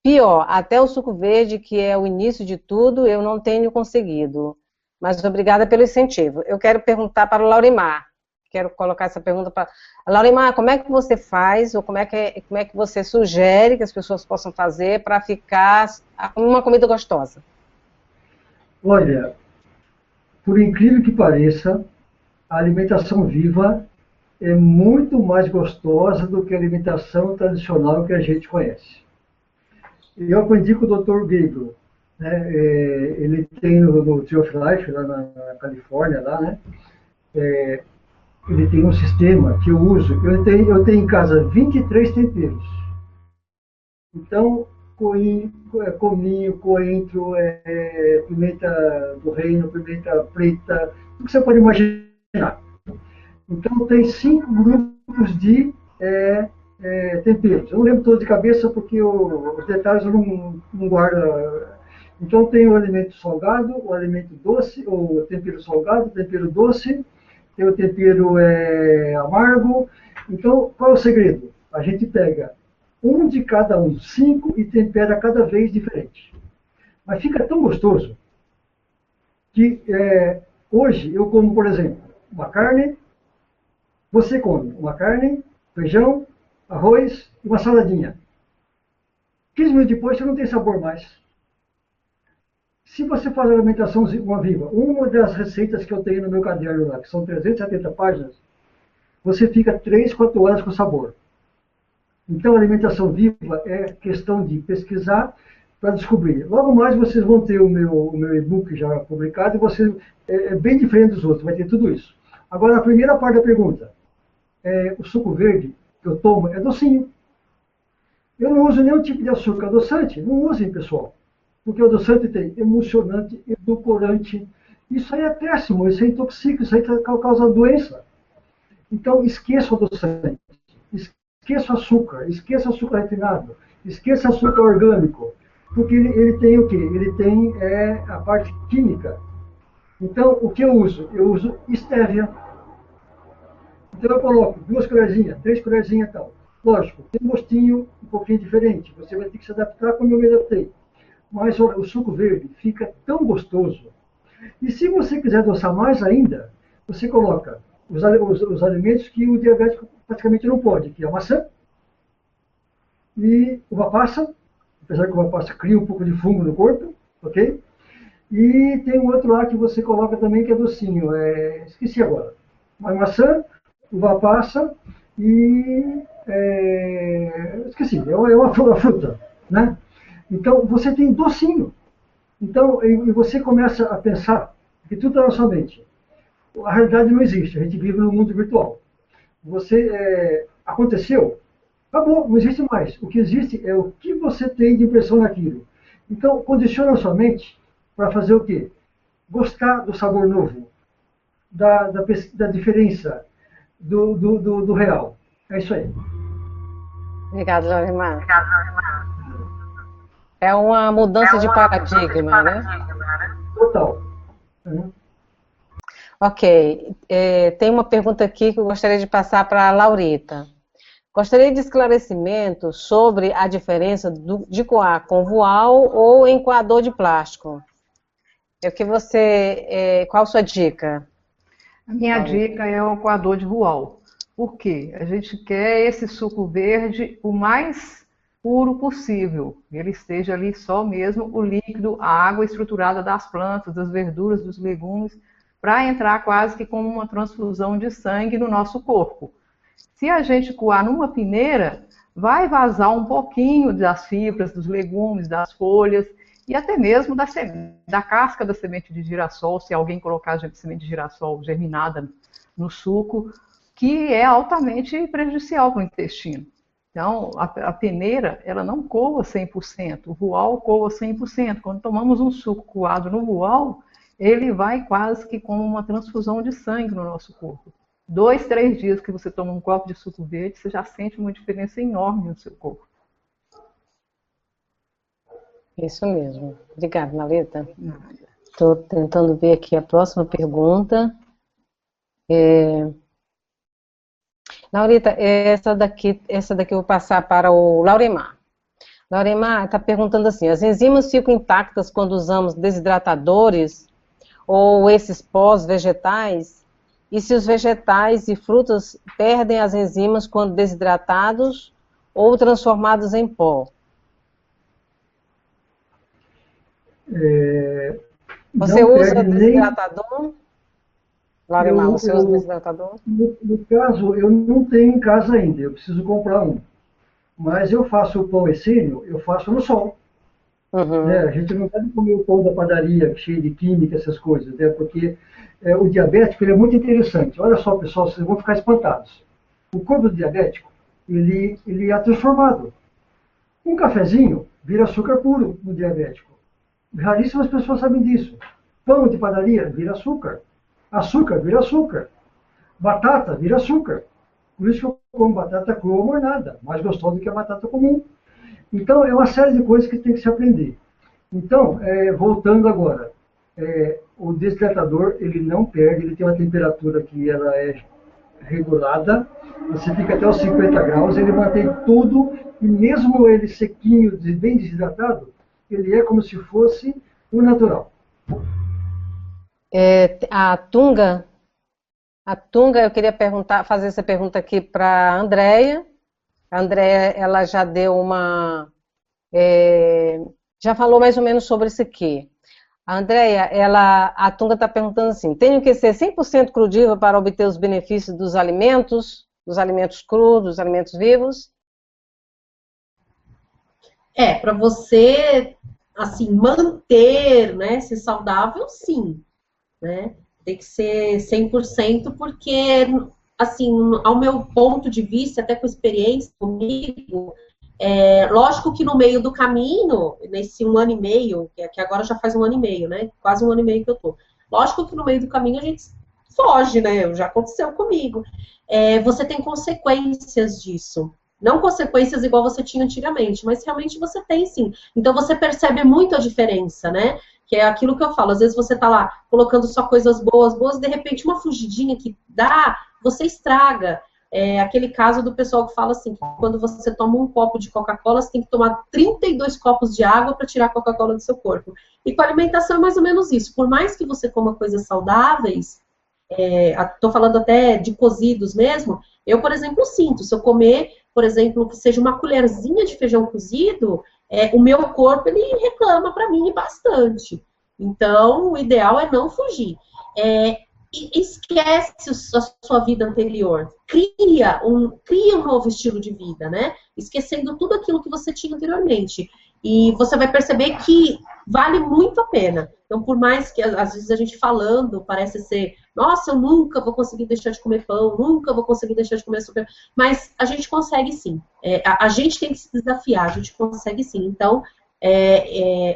Pior, até o suco verde, que é o início de tudo, eu não tenho conseguido. Mas obrigada pelo incentivo. Eu quero perguntar para o Laurimar. Quero colocar essa pergunta para... Laurimar, como é que você faz, ou como é que você sugere que as pessoas possam fazer para ficar uma comida gostosa? Olha, por incrível que pareça, a alimentação viva é muito mais gostosa do que a alimentação tradicional que a gente conhece. Eu aprendi com o Dr. Gabriel, né? Ele tem no Tree of Life, lá na Califórnia, lá, né? Ele tem um sistema que eu uso. Eu tenho em casa 23 temperos. Então, cominho, coentro, pimenta do reino, pimenta preta, tudo que você pode imaginar. Então, tem 5 grupos de temperos. Eu não lembro todos de cabeça porque os detalhes eu não guardo. Então, tem o alimento salgado, o alimento doce, o tempero salgado, o tempero doce, tem o tempero amargo. Então, qual é o segredo? A gente pega um de cada um, 5, e tempera cada vez diferente. Mas fica tão gostoso que hoje eu como, por exemplo, uma carne, você come uma carne, feijão, arroz e uma saladinha. 15 minutos depois você não tem sabor mais. Se você faz a alimentação viva, uma das receitas que eu tenho no meu caderno lá, que são 370 páginas, você fica 3, 4 horas com sabor. Então, a alimentação viva é questão de pesquisar para descobrir. Logo mais vocês vão ter o meu e-book já publicado e é bem diferente dos outros, vai ter tudo isso. Agora, a primeira parte da pergunta. O suco verde que eu tomo é docinho. Eu não uso nenhum tipo de açúcar adoçante. Não usem, pessoal. Porque o adoçante tem emulsionante, edulcorante. Isso aí é péssimo, isso aí intoxica, isso aí causa doença. Então, esqueça o adoçante. Esqueça o açúcar refinado, esqueça açúcar orgânico, porque ele tem o quê? Ele tem a parte química. Então, o que eu uso? Eu uso estévia. Então, eu coloco 2 colherzinhas, 3 colherzinhas e tal. Lógico, tem um gostinho um pouquinho diferente, você vai ter que se adaptar como eu me adaptei. Mas o suco verde fica tão gostoso. E se você quiser adoçar mais ainda, você coloca os alimentos que o diabético praticamente não pode, que é a maçã e uva passa, apesar que a uva passa cria um pouco de fungo no corpo, ok? E tem um outro lá que você coloca também que é docinho, esqueci agora. Uma maçã, uva passa e esqueci, é uma fruta, né? Então você tem docinho. Então, e você começa a pensar que tudo está na sua mente. A realidade não existe, a gente vive no mundo virtual. Aconteceu, acabou, não existe mais. O que existe é o que você tem de impressão naquilo. Então, condiciona a sua mente para fazer o quê? Gostar do sabor novo, da diferença, do real. É isso aí. Obrigada, Laurimar. É uma mudança de paradigma, né? Total. Uhum. Ok. Tem uma pergunta aqui que eu gostaria de passar para a Laurita. Gostaria de esclarecimento sobre a diferença de coar com voal ou em coador de plástico. Qual a sua dica? A minha dica é o coador de voal. Por quê? A gente quer esse suco verde o mais puro possível. Ele esteja ali só mesmo o líquido, a água estruturada das plantas, das verduras, dos legumes, para entrar quase que como uma transfusão de sangue no nosso corpo. Se a gente coar numa peneira, vai vazar um pouquinho das fibras, dos legumes, das folhas e até mesmo da casca da semente de girassol, se alguém colocar a semente de girassol germinada no suco, que é altamente prejudicial para o intestino. Então, a peneira, ela não coa 100%, o voal coa 100%. Quando tomamos um suco coado no voal, ele vai quase que como uma transfusão de sangue no nosso corpo. 2, 3 dias que você toma um copo de suco verde, você já sente uma diferença enorme no seu corpo. Isso mesmo. Obrigada, Laurita. Estou tentando ver aqui a próxima pergunta. Laurita, essa daqui eu vou passar para o Lauremar. Lauremar está perguntando assim, as enzimas ficam intactas quando usamos desidratadores ou esses pós vegetais? E se os vegetais e frutas perdem as enzimas quando desidratados ou transformados em pó? Você usa desidratador? Lauremar, você usa desidratador? No caso, eu não tenho em casa ainda, eu preciso comprar um. Mas eu faço o pão essênio, eu faço no sol. Uhum. Né? A gente não deve comer o pão da padaria, cheio de química, essas coisas, né? Porque o diabético ele é muito interessante. Olha só, pessoal, vocês vão ficar espantados. O corpo do diabético, ele é transformado. Um cafezinho vira açúcar puro no diabético. Raríssimas pessoas sabem disso. Pão de padaria vira açúcar. Açúcar vira açúcar. Batata vira açúcar. Por isso que eu como batata crua ou mornada, mais gostosa do que a batata comum. Então, é uma série de coisas que tem que se aprender. Então, voltando agora, o desidratador, ele não perde, ele tem uma temperatura que ela é regulada, você fica até os 50 graus, ele mantém tudo, e mesmo ele sequinho, bem desidratado, ele é como se fosse o natural. A Tunga, eu queria fazer essa pergunta aqui para a Andréia. A Andréia, ela já deu já falou mais ou menos sobre isso aqui. A Andréia, a Tunga está perguntando assim, tenho que ser 100% crudívora para obter os benefícios dos alimentos crus, dos alimentos vivos? Para você, assim, manter, né, ser saudável, sim, né? Tem que ser 100%, porque, assim, ao meu ponto de vista, até com experiência comigo, lógico que no meio do caminho, nesse 1 ano e meio, que agora já faz 1 ano e meio, né? Quase 1 ano e meio que eu tô. Lógico que no meio do caminho a gente foge, né? Já aconteceu comigo. Você tem consequências disso. Não consequências igual você tinha antigamente, mas realmente você tem sim. Então você percebe muito a diferença, né? Que é aquilo que eu falo, às vezes você tá lá colocando só coisas boas, de repente uma fugidinha que dá, você estraga. Aquele caso do pessoal que fala assim, que quando você toma um copo de Coca-Cola, você tem que tomar 32 copos de água para tirar a Coca-Cola do seu corpo. E com a alimentação é mais ou menos isso. Por mais que você coma coisas saudáveis, tô falando até de cozidos mesmo, eu, por exemplo, sinto, se eu comer, por exemplo, que seja uma colherzinha de feijão cozido, o meu corpo, ele reclama para mim bastante. Então, o ideal é não fugir. E esquece a sua vida anterior. Cria um novo estilo de vida, né? Esquecendo tudo aquilo que você tinha anteriormente. E você vai perceber que vale muito a pena. Então, por mais que, às vezes, a gente falando, parece ser, nossa, eu nunca vou conseguir deixar de comer pão, nunca vou conseguir deixar de comer açúcar. Mas a gente consegue sim. A gente tem que se desafiar, a gente consegue sim. Então,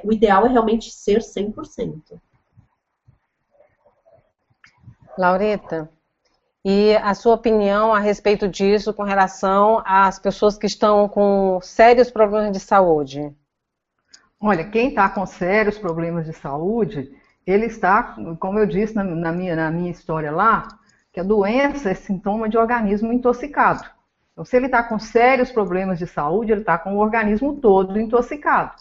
o ideal é realmente ser 100%. Laurita, e a sua opinião a respeito disso com relação às pessoas que estão com sérios problemas de saúde? Olha, quem está com sérios problemas de saúde, ele está, como eu disse na minha história lá, que a doença é sintoma de organismo intoxicado. Então, se ele está com sérios problemas de saúde, ele está com o organismo todo intoxicado.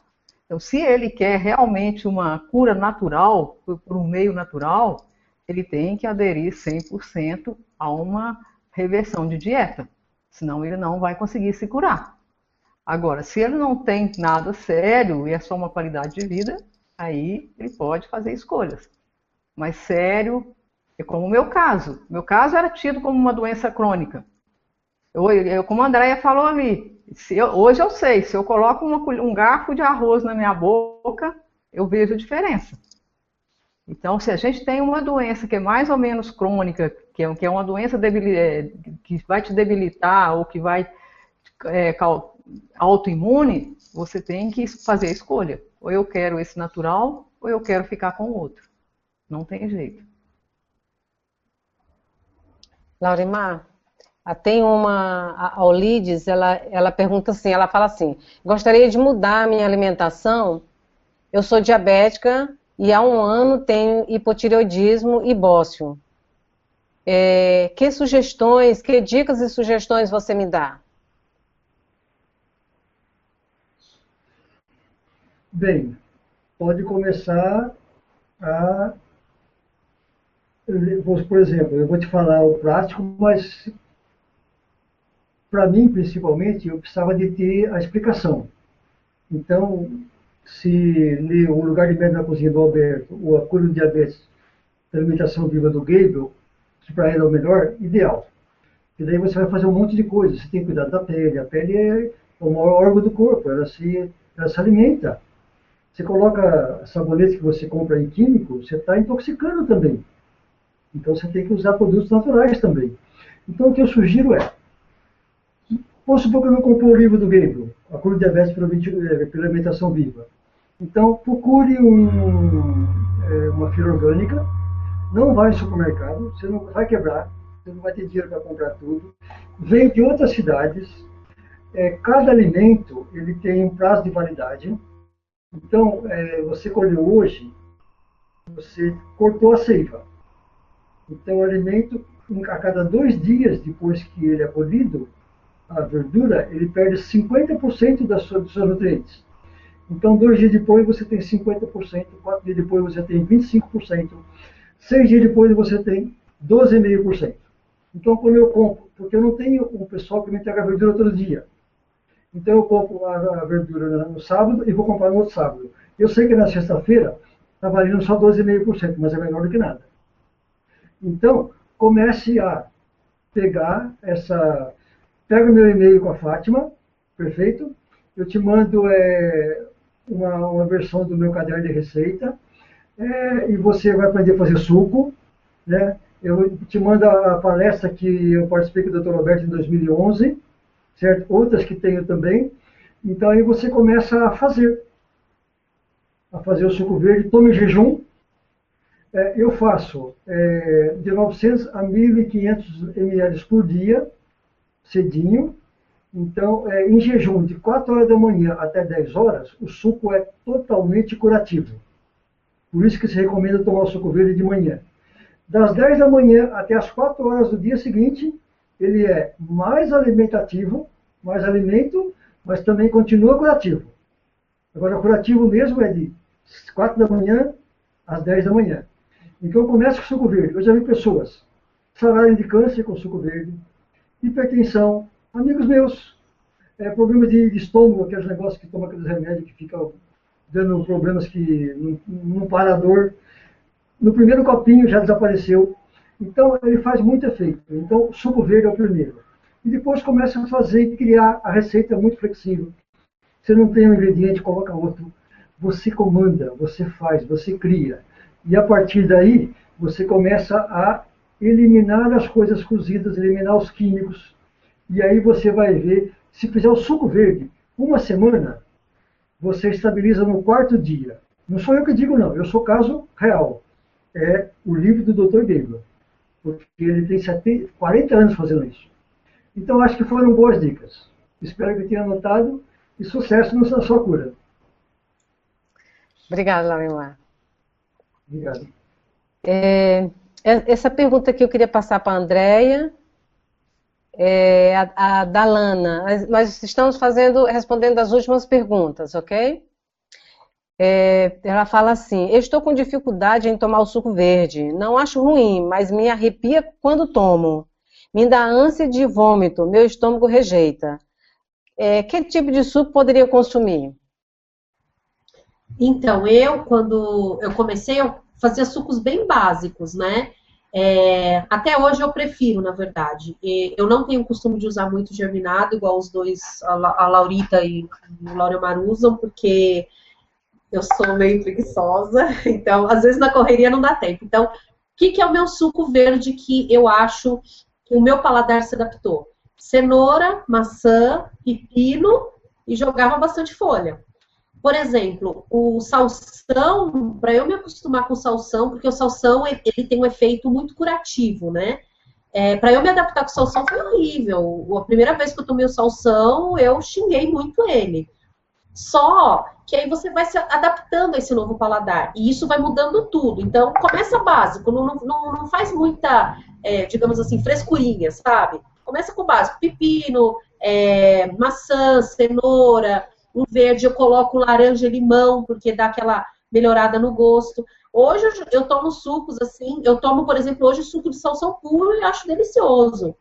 Então, se ele quer realmente uma cura natural, por um meio natural, ele tem que aderir 100% a uma reversão de dieta, senão ele não vai conseguir se curar. Agora, se ele não tem nada sério e é só uma qualidade de vida, aí ele pode fazer escolhas. Mas sério, é como o meu caso. Meu caso era tido como uma doença crônica. Como a Andréia falou ali, hoje eu sei, se eu coloco um garfo de arroz na minha boca, eu vejo a diferença. Então, se a gente tem uma doença que é mais ou menos crônica, que é uma doença que vai te debilitar ou que vai autoimune, você tem que fazer a escolha. Ou eu quero esse natural, ou eu quero ficar com o outro. Não tem jeito. Laurimar, tem a Olides, ela pergunta assim, ela fala assim, gostaria de mudar a minha alimentação, Eu sou diabética e há um ano tenho hipotireoidismo e bócio. Que sugestões, que dicas e sugestões você me dá? Bem, pode começar a... Por exemplo, eu vou te falar o prático, mas para mim, principalmente, eu precisava de ter a explicação. Então, se ler O Lugar de Mestre na Cozinha do Alberto, ou A Cura do Diabetes, da Alimentação Viva do Gabriel, que para ele é o melhor, ideal. E daí você vai fazer um monte de coisas. Você tem que cuidar da pele. A pele é o maior órgão do corpo, ela se alimenta. Você coloca sabonete que você compra em químico, você está intoxicando também. Então você tem que usar produtos naturais também. Então o que eu sugiro é, vamos supor que eu não comprei o livro do Gabriel, A Cura do Diabetes pela Alimentação Viva. Então procure uma feira orgânica, não vai no supermercado, você não vai quebrar, você não vai ter dinheiro para comprar tudo. Vem de outras cidades, cada alimento ele tem um prazo de validade. Então, você colheu hoje, você cortou a seiva. Então, o alimento, a cada 2 dias depois que ele é colhido, a verdura, ele perde 50% dos seus nutrientes. Então, 2 dias depois você tem 50%, 4 dias depois você tem 25%, 6 dias depois você tem 12,5%. Então, quando eu compro, porque eu não tenho um pessoal que me entrega a verdura todo dia. Então, eu compro a verdura no sábado e vou comprar no outro sábado. Eu sei que na sexta-feira está valendo só 12,5%, mas é menor do que nada. Então, comece a pegar pega o meu e-mail com a Fátima, perfeito? Eu te mando uma versão do meu caderno de receita, e você vai aprender a fazer suco, né? Eu te mando a palestra que eu participei com o Dr. Roberto em 2011, certo? Outras que tenho também. Então aí você começa a fazer o suco verde, tome em jejum. Eu faço de 900 a 1.500 ml por dia, cedinho. Então, em jejum, de 4 horas da manhã até 10 horas, o suco é totalmente curativo. Por isso que se recomenda tomar o suco verde de manhã. Das 10 da manhã até as 4 horas do dia seguinte, ele é mais alimentativo, mais alimento, mas também continua curativo. Agora, o curativo mesmo é de 4 da manhã às 10 da manhã. Então, começa com o suco verde. Eu já vi pessoas sararem de câncer com suco verde, hipertensão, amigos meus, problemas de estômago, aqueles negócios que tomam aqueles remédios que ficam dando problemas que não para a dor. No primeiro copinho já desapareceu. Então, ele faz muito efeito. Então, o suco verde é o primeiro. E depois começa a fazer e criar a receita muito flexível. Você não tem um ingrediente, coloca outro. Você comanda, você faz, você cria. E a partir daí, você começa a eliminar as coisas cozidas, eliminar os químicos. E aí você vai ver, se fizer o suco verde, uma semana, você estabiliza no 4º dia. Não sou eu que digo, não. Eu sou caso real. É o livro do Dr. Gabriel. Porque ele tem 40 anos fazendo isso. Então, acho que foram boas dicas. Espero que tenha anotado e sucesso na sua cura. Obrigada, Laurimar. Obrigado. Essa pergunta que eu queria passar para a Andréia, a da Lana. Nós estamos respondendo as últimas perguntas, ok? Ela fala assim: eu estou com dificuldade em tomar o suco verde. Não acho ruim, mas me arrepia quando tomo. Me dá ânsia de vômito, meu estômago rejeita. Que tipo de suco poderia consumir? Então, quando eu comecei, eu fazia sucos bem básicos, né? Até hoje eu prefiro, na verdade. Eu não tenho o costume de usar muito germinado, igual os dois, a Laurita e o Laurimar usam, porque eu sou meio preguiçosa, então, às vezes na correria não dá tempo. Então, o que é o meu suco verde que eu acho que o meu paladar se adaptou? Cenoura, maçã, pepino e jogava bastante folha. Por exemplo, o salsão, para eu me acostumar com o salsão, porque o salsão ele tem um efeito muito curativo, né? Para eu me adaptar com o salsão foi horrível. A primeira vez que eu tomei o salsão, eu xinguei muito ele. Só que aí você vai se adaptando a esse novo paladar. E isso vai mudando tudo. Então, começa básico. Não faz muita, digamos assim, frescurinha, sabe? Começa com o básico. Pepino, maçã, cenoura. Um verde eu coloco laranja e limão, porque dá aquela melhorada no gosto. Hoje eu tomo sucos assim. Eu tomo, por exemplo, hoje suco de salsão puro e acho delicioso.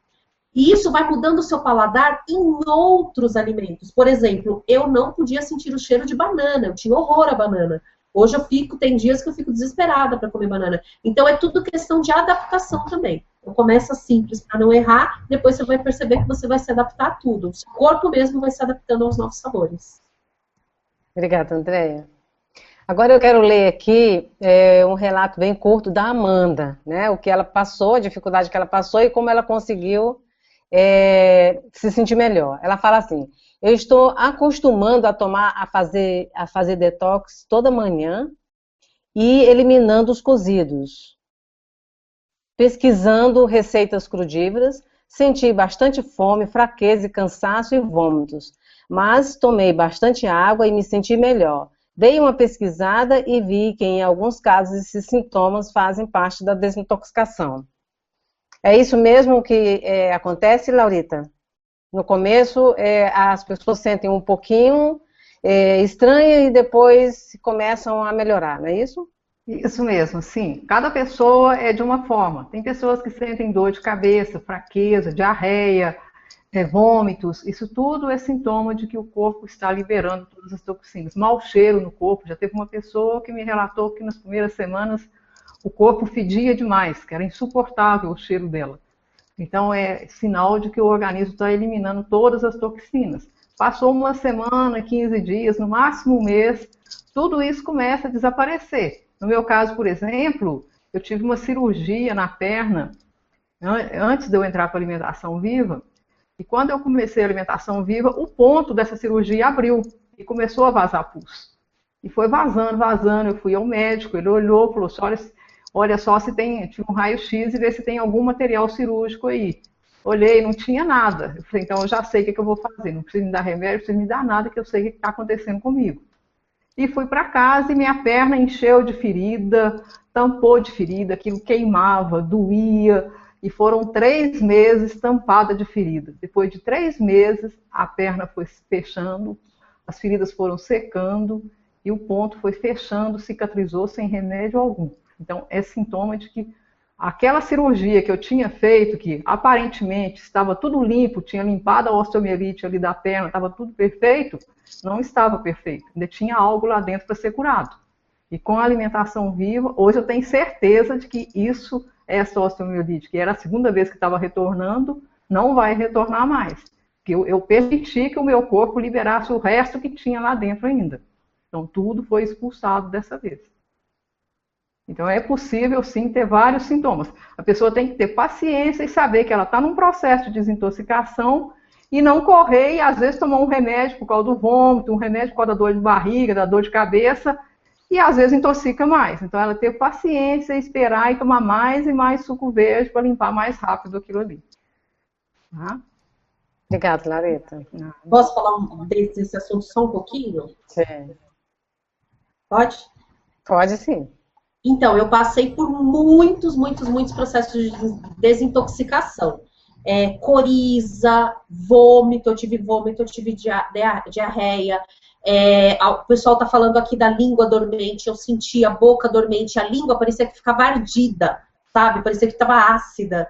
E isso vai mudando o seu paladar em outros alimentos. Por exemplo, eu não podia sentir o cheiro de banana, eu tinha horror à banana. Hoje tem dias que eu fico desesperada para comer banana. Então é tudo questão de adaptação também. Eu começo simples para não errar, depois você vai perceber que você vai se adaptar a tudo. O seu corpo mesmo vai se adaptando aos novos sabores. Obrigada, Andréia. Agora eu quero ler aqui um relato bem curto da Amanda, né? O que ela passou, a dificuldade que ela passou e como ela conseguiu se sentir melhor. Ela fala assim: eu estou acostumando a fazer detox toda manhã e eliminando os cozidos, pesquisando receitas crudíveras, senti bastante fome, fraqueza, cansaço e vômitos, mas tomei bastante água e me senti melhor. Dei uma pesquisada e vi que em alguns casos esses sintomas fazem parte da desintoxicação. É isso mesmo que acontece, Laurita? No começo, as pessoas sentem um pouquinho estranha e depois começam a melhorar, não é isso? Isso mesmo, sim. Cada pessoa é de uma forma. Tem pessoas que sentem dor de cabeça, fraqueza, diarreia, vômitos. Isso tudo é sintoma de que o corpo está liberando todas as toxinas. Mau cheiro no corpo. Já teve uma pessoa que me relatou que nas primeiras semanas o corpo fedia demais, que era insuportável o cheiro dela. Então é sinal de que o organismo está eliminando todas as toxinas. Passou uma semana, 15 dias, no máximo um mês, tudo isso começa a desaparecer. No meu caso, por exemplo, eu tive uma cirurgia na perna antes de eu entrar para a alimentação viva, e quando eu comecei a alimentação viva, o ponto dessa cirurgia abriu e começou a vazar pus. E foi vazando, vazando. Eu fui ao médico, ele olhou, falou assim: olha só se tem um raio-x e ver se tem algum material cirúrgico aí. Olhei, não tinha nada. Eu falei, então eu já sei o que eu vou fazer. Não precisa me dar remédio, não precisa me dar nada, que eu sei o que está acontecendo comigo. E fui para casa e minha perna encheu de ferida, tampou de ferida, aquilo queimava, doía. E foram 3 meses tampada de ferida. Depois de 3 meses, a perna foi fechando, as feridas foram secando e o ponto foi fechando, cicatrizou sem remédio algum. Então, é sintoma de que aquela cirurgia que eu tinha feito, que aparentemente estava tudo limpo, tinha limpado a osteomielite ali da perna, estava tudo perfeito, não estava perfeito. Ainda tinha algo lá dentro para ser curado. E com a alimentação viva, hoje eu tenho certeza de que isso, essa osteomielite, que era a segunda vez que estava retornando, não vai retornar mais. Porque eu permiti que o meu corpo liberasse o resto que tinha lá dentro ainda. Então, tudo foi expulsado dessa vez. Então, é possível, sim, ter vários sintomas. A pessoa tem que ter paciência e saber que ela está num processo de desintoxicação e não correr e, às vezes, tomar um remédio por causa do vômito, um remédio por causa da dor de barriga, da dor de cabeça, e, às vezes, intoxica mais. Então, ela ter paciência, esperar e tomar mais e mais suco verde para limpar mais rápido aquilo ali. Tá? Obrigada, Laurita. Posso falar desse assunto só um pouquinho? Sim. Pode? Pode, sim. Então, eu passei por muitos processos de desintoxicação. Coriza, vômito, eu tive diarreia. O pessoal está falando aqui da língua dormente, eu senti a boca dormente, a língua parecia que ficava ardida, sabe? Parecia que estava ácida.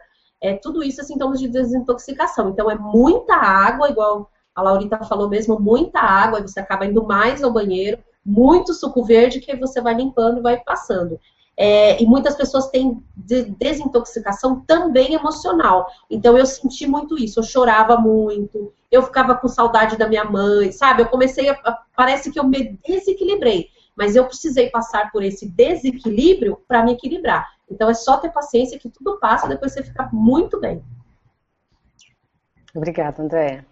Tudo isso é sintomas de desintoxicação. Então, é muita água, igual a Laurita falou mesmo, muita água, e você acaba indo mais ao banheiro, muito suco verde, que aí você vai limpando e vai passando. E muitas pessoas têm desintoxicação também emocional. Então, eu senti muito isso. Eu chorava muito, eu ficava com saudade da minha mãe, sabe? Eu comecei parece que eu me desequilibrei, mas eu precisei passar por esse desequilíbrio para me equilibrar. Então, é só ter paciência que tudo passa, depois você fica muito bem. Obrigada, Andréia.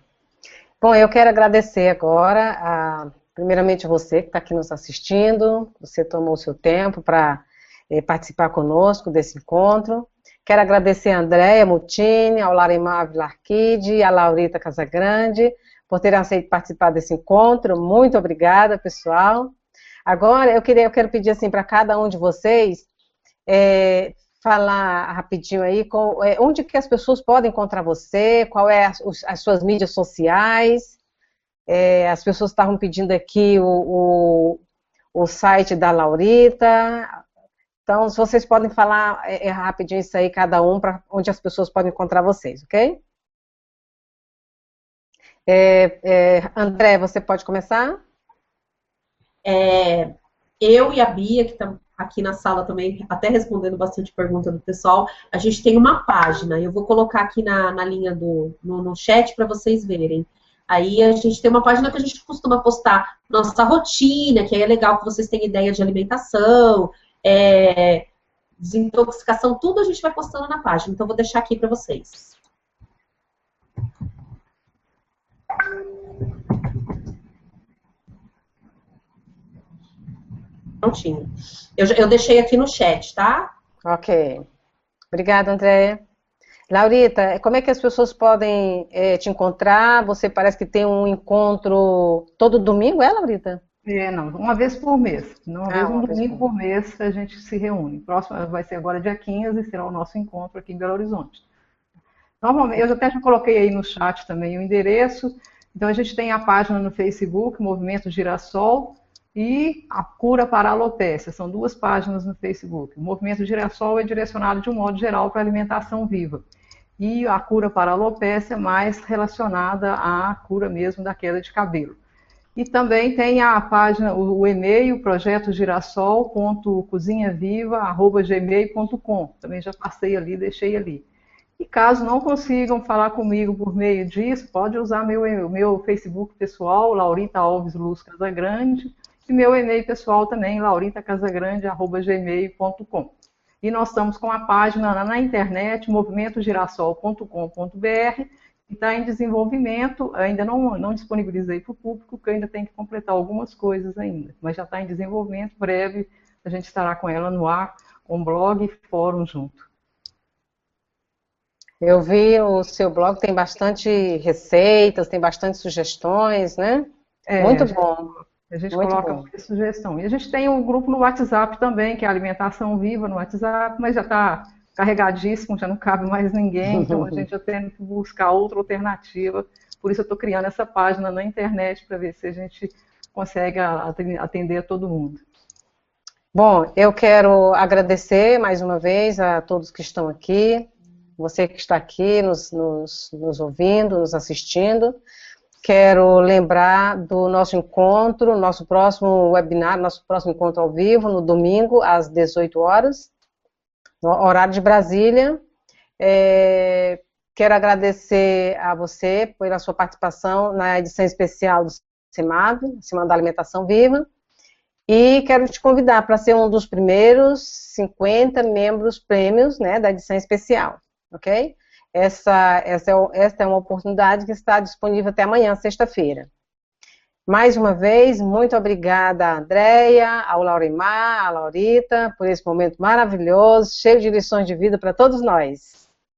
Bom, eu quero agradecer agora, primeiramente você que está aqui nos assistindo, você tomou o seu tempo para participar conosco desse encontro. Quero agradecer a Andréia Mutini, ao Larimar Vilarquide, a Laurita Casagrande, por terem aceito participar desse encontro. Muito obrigada, pessoal. Agora, eu quero pedir assim para cada um de vocês falar rapidinho aí onde que as pessoas podem encontrar você, qual é as suas mídias sociais. As pessoas estavam pedindo aqui o site da Laurita. Então, se vocês podem falar rapidinho isso aí, cada um, para onde as pessoas podem encontrar vocês, ok? André, você pode começar? Eu e a Bia, que está aqui na sala também, até respondendo bastante pergunta do pessoal, a gente tem uma página, eu vou colocar aqui na linha no chat para vocês verem. Aí a gente tem uma página que a gente costuma postar nossa rotina, que aí é legal que vocês tenham ideia de alimentação, desintoxicação, tudo a gente vai postando na página. Então, vou deixar aqui para vocês. Prontinho. Eu deixei aqui no chat, tá? Ok. Obrigada, Andréia. Laurita, como é que as pessoas podem te encontrar? Você parece que tem um encontro todo domingo, Laurita? Não, uma vez por mês. Um domingo por mês a gente se reúne. Próximo vai ser agora dia 15, será o nosso encontro aqui em Belo Horizonte. Normalmente, eu até já coloquei aí no chat também o endereço. Então a gente tem a página no Facebook, Movimento Girassol, e a Cura para a Alopécia. São duas páginas no Facebook. O Movimento Girassol é direcionado de um modo geral para a alimentação viva. E a Cura para a Alopécia é mais relacionada à cura mesmo da queda de cabelo. E também tem a página, o e-mail, projetogirassol.cozinhaviva@gmail.com. Também já passei ali, deixei ali. E caso não consigam falar comigo por meio disso, pode usar meu Facebook pessoal, Laurita Alves Luz Casagrande, e meu e-mail pessoal também, lauritacasagrande@gmail.com. E nós estamos com a página na internet, movimentogirassol.com.br, que está em desenvolvimento, ainda não disponibilizei para o público, porque eu ainda tenho que completar algumas coisas ainda, mas já está em desenvolvimento, breve a gente estará com ela no ar, com blog e fórum junto. Eu vi o seu blog, tem bastante receitas, tem bastante sugestões, né? Muito bom. A gente coloca muita sugestão. E a gente tem um grupo no WhatsApp também, que é Alimentação Viva no WhatsApp, mas já está carregadíssimo, já não cabe mais ninguém, então a gente já tem que buscar outra alternativa. Por isso eu estou criando essa página na internet para ver se a gente consegue atender a todo mundo. Bom, eu quero agradecer mais uma vez a todos que estão aqui, você que está aqui nos ouvindo, nos assistindo. Quero lembrar do nosso encontro, nosso próximo webinar, nosso próximo encontro ao vivo, no domingo, às 18 horas, no horário de Brasília. Quero agradecer a você pela sua participação na edição especial do SEMAV, Semana da Alimentação Viva, e quero te convidar para ser um dos primeiros 50 membros prêmios, né, da edição especial, ok? Esta é uma oportunidade que está disponível até amanhã, sexta-feira. Mais uma vez, muito obrigada a Andréia, ao Laurimar, à Laurita, por esse momento maravilhoso, cheio de lições de vida para todos nós.